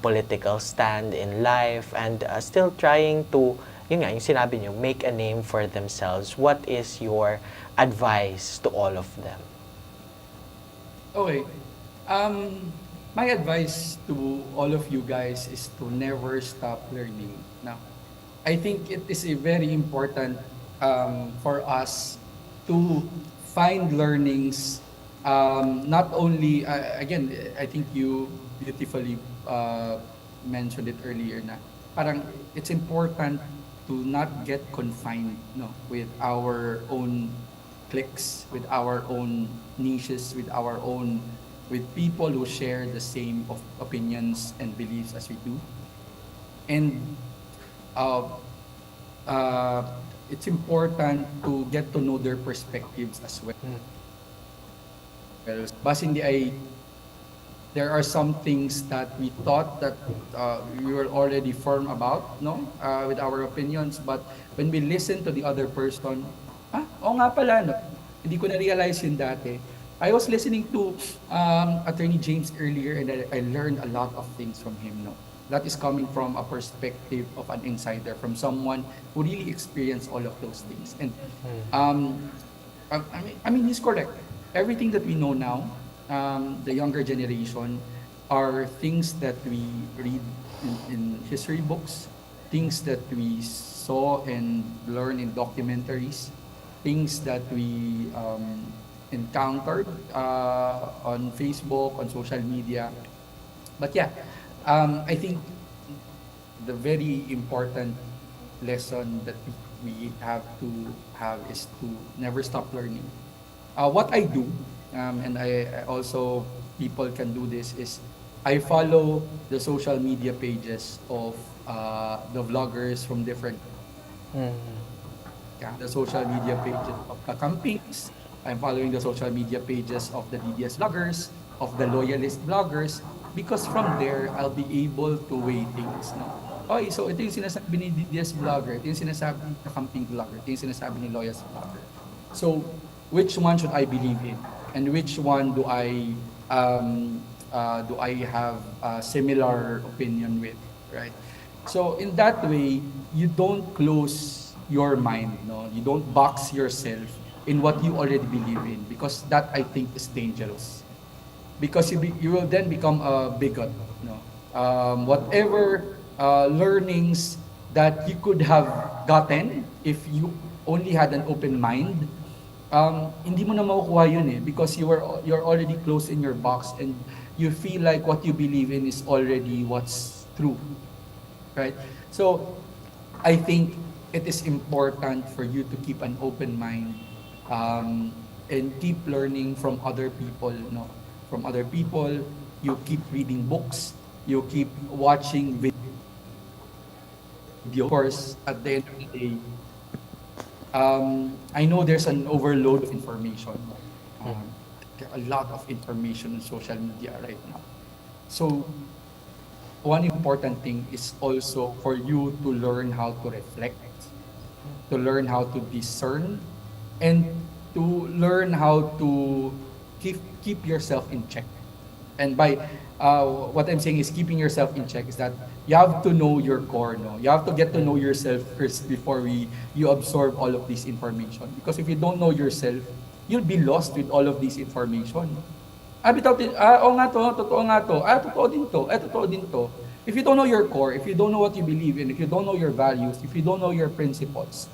Speaker 1: political stand in life, and still trying to yun nga, yung sinabi nyo, make a name for themselves. What is your advice to all of them?
Speaker 4: Okay. My advice to all of you guys is to never stop learning. Now, I think it is a very important for us to find learnings. Not only, again, I think you beautifully mentioned it earlier na parang it's important to not get confined, no, with our own cliques, with our own niches, with people who share the same opinions and beliefs as we do. And uh, it's important to get to know their perspectives as well. Bas hindi ay there are some things that we thought that we were already firm about, no, with our opinions, but when we listen to the other person, oo nga pala, no, hindi ko na-realize yun dati. I was listening to Attorney James earlier, and I learned a lot of things from him, no. That is coming from a perspective of an insider, from someone who really experienced all of those things. And I mean, he's correct. Everything that we know now, the younger generation, are things that we read in history books, things that we saw and learned in documentaries, things that we encountered on Facebook, on social media. But yeah, I think the very important lesson that we have to have is to never stop learning. What I do, and I also, people can do this, is I follow the social media pages of the vloggers from different, the social media pages of Kakampings. I'm following the social media pages of the DDS vloggers, of the loyalist vloggers, because from there, I'll be able to weigh things. No? Okay, so ito yung sinasabi ni DDS vlogger, ito yung sinasabi ni Kakamping vlogger, ito yung sinasabi ni loyalist vlogger. So, which one should I believe in? And which one do I have a similar opinion with, right? So in that way, you don't close your mind, no? You don't box yourself in what you already believe in, because that, I think, is dangerous. Because you will then become a bigot, no? Whatever learnings that you could have gotten if you only had an open mind, hindi mo na makukuha yun because you're already closed in your box, and you feel like what you believe in is already what's true, right? So I think it is important for you to keep an open mind, and keep learning from other people, no? From other people, you keep reading books, you keep watching video. Of course, at the end of the day, I know there's an overload of information. There are a lot of information on social media right now. So, one important thing is also for you to learn how to reflect, to learn how to discern, and to learn how to keep yourself in check. And by what I'm saying is keeping yourself in check is that you have to know your core, no? You have to get to know yourself first before you absorb all of this information. Because if you don't know yourself, you'll be lost with all of this information. Oo nga to, totoo nga to, totoo din to, totoo din to. If you don't know your core, if you don't know what you believe in, if you don't know your values, if you don't know your principles,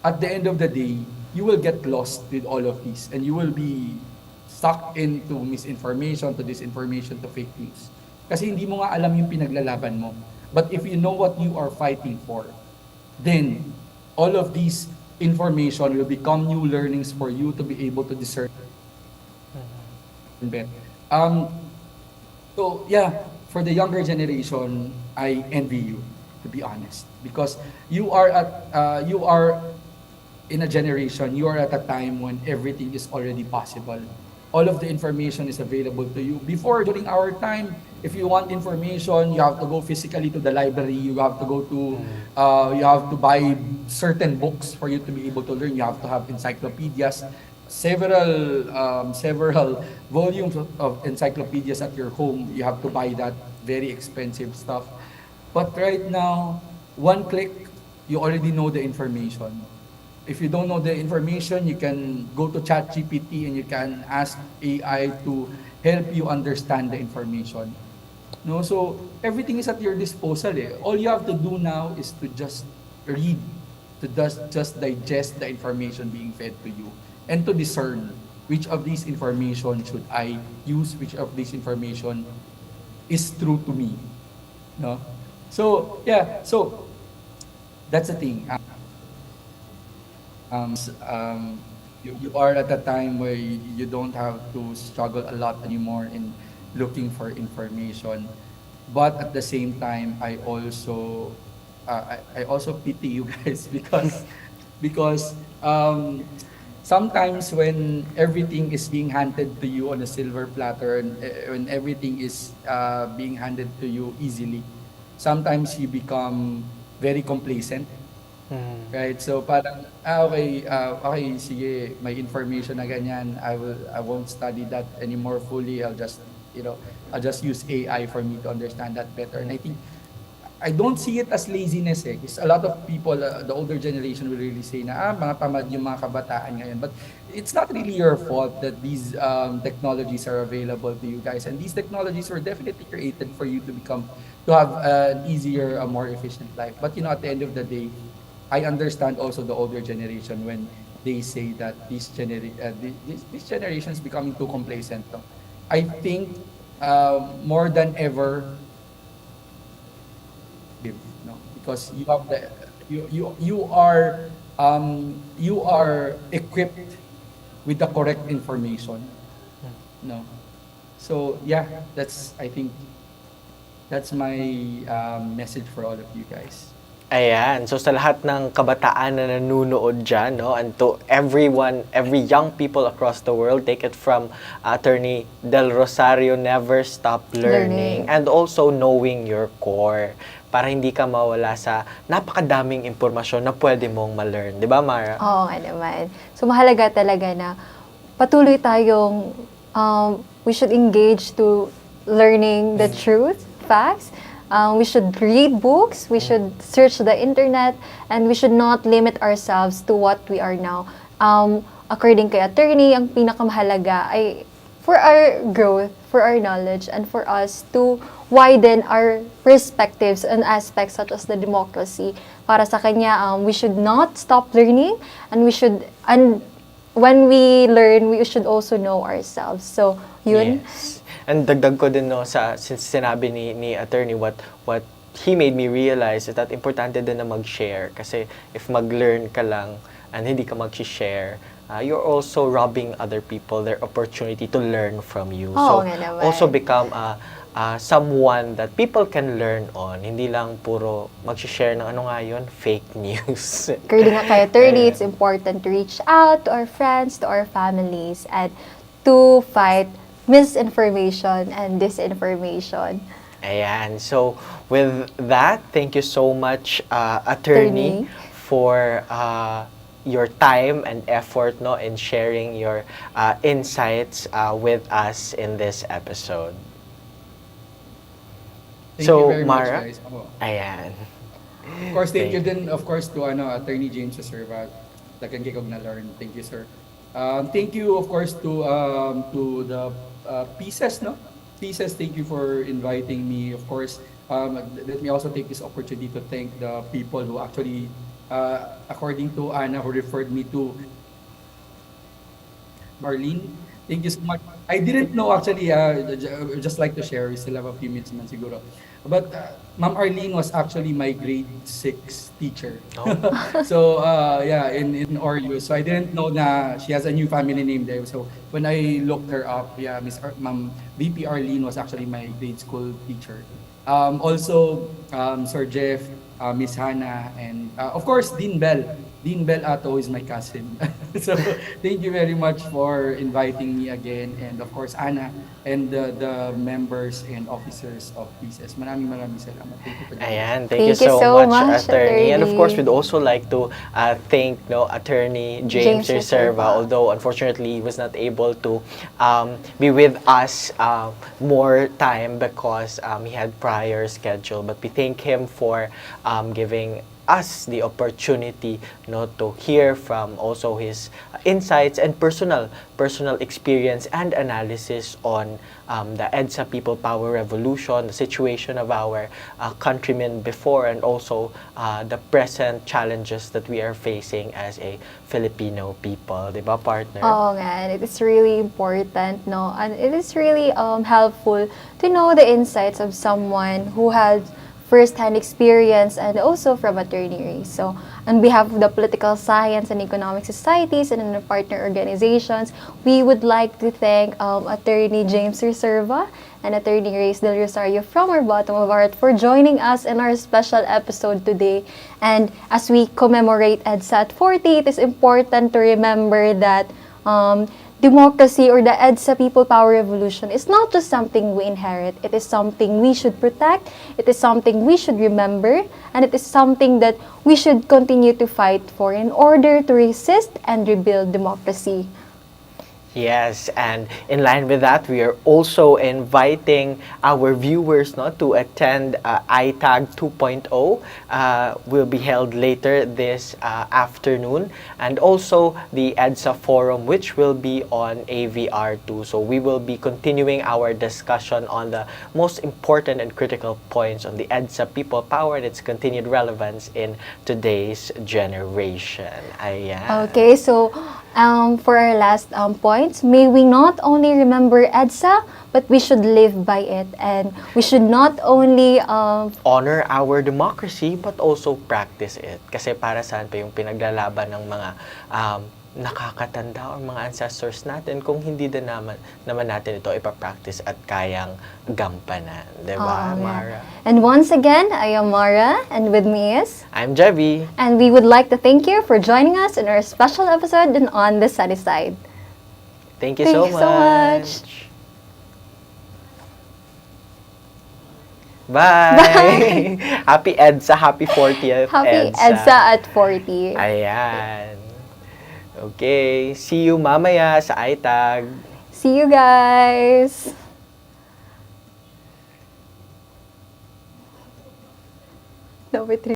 Speaker 4: at the end of the day, you will get lost with all of these, and you will be stuck into misinformation, to disinformation, to fake news. Kasi hindi mo nga alam yung pinaglalaban mo. But if you know what you are fighting for, then all of these information will become new learnings for you to be able to discern better. So yeah, for the younger generation, I envy you, to be honest, because you are in a generation, you are at a time when everything is already possible. All of the information is available to you. Before, during our time, if you want information, you have to go physically to the library. You have to go to, you have to buy certain books for you to be able to learn. You have to have encyclopedias, several volumes of encyclopedias at your home. You have to buy that very expensive stuff. But right now, one click, you already know the information. If you don't know the information, you can go to ChatGPT and you can ask AI to help you understand the information. No, so everything is at your disposal. Eh. All you have to do now is to just read, to just digest the information being fed to you, and to discern which of these information should I use, which of these information is true to me. No, so yeah, so that's the thing. You are at a time where you don't have to struggle a lot anymore in looking for information, but at the same time I also pity you guys because sometimes when everything is being handed to you on a silver platter, and when everything is being handed to you easily, sometimes you become very complacent. Right? So parang, okay, sige, may information na ganyan. I won't study that anymore fully. I'll just use AI for me to understand that better. And I think, I don't see it as laziness eh. Because a lot of people, the older generation will really say na, mga tamad yung mga kabataan ngayon. But it's not really your fault that these technologies are available to you guys. And these technologies were definitely created for you to have an easier, a more efficient life. But at the end of the day, I understand also the older generation when they say that this generation is becoming too complacent. No? I think more than ever, no, because you are equipped with the correct information. No, so yeah, I think that's my message for all of you guys.
Speaker 1: Ayan. So sa lahat ng kabataan na nanunood dyan, no, and to everyone, every young people across the world, take it from Attorney Del Rosario, never stop learning. And also knowing your core para hindi ka mawala sa napakadaming impormasyon na pwede mong ma-learn. Di ba, Mara?
Speaker 2: Oo nga naman. So mahalaga talaga na patuloy tayong we should engage to learning the truth, facts. We should read books, we should search the internet, and we should not limit ourselves to what we are now. According kay attorney, ang pinakamahalaga ay for our growth, for our knowledge, and for us to widen our perspectives and aspects such as the democracy. Para sa kanya, we should not stop learning, and when we learn, we should also know ourselves. So, yun.
Speaker 1: Yes. And dagdag ko din since sinabi ni attorney what he made me realize is that importante din na mag-share kasi if mag-learn ka lang and hindi ka mag-share, you're also robbing other people their opportunity to learn from you. So also become someone that people can learn on, hindi lang puro mag-share ng fake news.
Speaker 2: According nga kay attorney, it's important to reach out to our friends, to our families, and to fight misinformation and disinformation.
Speaker 1: Ayan. So, with that, thank you so much, attorney, for your time and effort in sharing your insights with us in this episode.
Speaker 4: Thank you very
Speaker 1: Mara,
Speaker 4: much, guys.
Speaker 1: ayan.
Speaker 4: Of course, thank you din, of course, to Attorney James Servat. Dagan kay kog na-learn. Thank you, sir. Thank you, of course, to the Pieces, no? Pieces, thank you for inviting me. Of course, let me also take this opportunity to thank the people who actually, according to Anna, who referred me to Marlene. Thank you so much. I didn't know actually, just like to share, we still have a few minutes man siguro. But Ma'am Arlene was actually my grade 6 teacher. Oh. So yeah, in Oreo. So I didn't know na she has a new family name there. So when I looked her up, yeah, Ma'am VP Arlene was actually my grade school teacher. Also, Sir Jeff, Miss Hannah, and of course, Dean Bell. Dean Bell Ato is my cousin. So thank you very much for inviting me again. And of course, Anna and the members and officers of Pieces. Maraming salamat. Thank you for that.
Speaker 1: Ayan, thank you so much, attorney. And of course, we'd also like to thank Attorney James Reserva, although unfortunately he was not able to be with us more time because he had prior schedule. But we thank him for giving us the opportunity, no, to hear from also his insights and personal experience and analysis on the EDSA People Power Revolution, the situation of our countrymen before, and also the present challenges that we are facing as a Filipino people. Di ba, partner?
Speaker 2: Oh, man, it is really important, no? And it is really helpful to know the insights of someone who has first-hand experience and also from Attorney Ray. So, on behalf of the Political Science and Economic Societies and the partner organizations, we would like to thank Attorney James Reserva and Attorney Reyes Del Rosario from our bottom of our heart for joining us in our special episode today. And as we commemorate EDSA at 40, it is important to remember that democracy or the EDSA People Power Revolution is not just something we inherit. It is something we should protect, it is something we should remember, and it is something that we should continue to fight for in order to resist and rebuild democracy.
Speaker 1: Yes, and in line with that, we are also inviting our viewers, no, to attend ITAG 2.0. Will be held later this afternoon, and also the EDSA Forum, which will be on AVR2. So we will be continuing our discussion on the most important and critical points on the EDSA People Power and its continued relevance in today's generation. Ayan.
Speaker 2: Okay, so for our last points, may we not only remember EDSA, but we should live by it. And we should not only
Speaker 1: honor our democracy, but also practice it. Kasi para saan pa yung pinaglalaban ng mga nakakatanda or mga ancestors natin kung hindi din naman natin ito ipapractice at kayang gampanan. Diba, Mara?
Speaker 2: And once again, I am Mara, and with me is...
Speaker 1: I'm Jevi.
Speaker 2: And we would like to thank you for joining us in our special episode On the Sunny Side.
Speaker 1: Thank you so much. Bye!
Speaker 2: Bye.
Speaker 1: Happy EDSA, happy 40th
Speaker 2: Happy
Speaker 1: EDSA.
Speaker 2: EDSA at 40.
Speaker 1: Ayan. Okay, see you mamaya sa ITAG.
Speaker 2: See you guys! No, wait,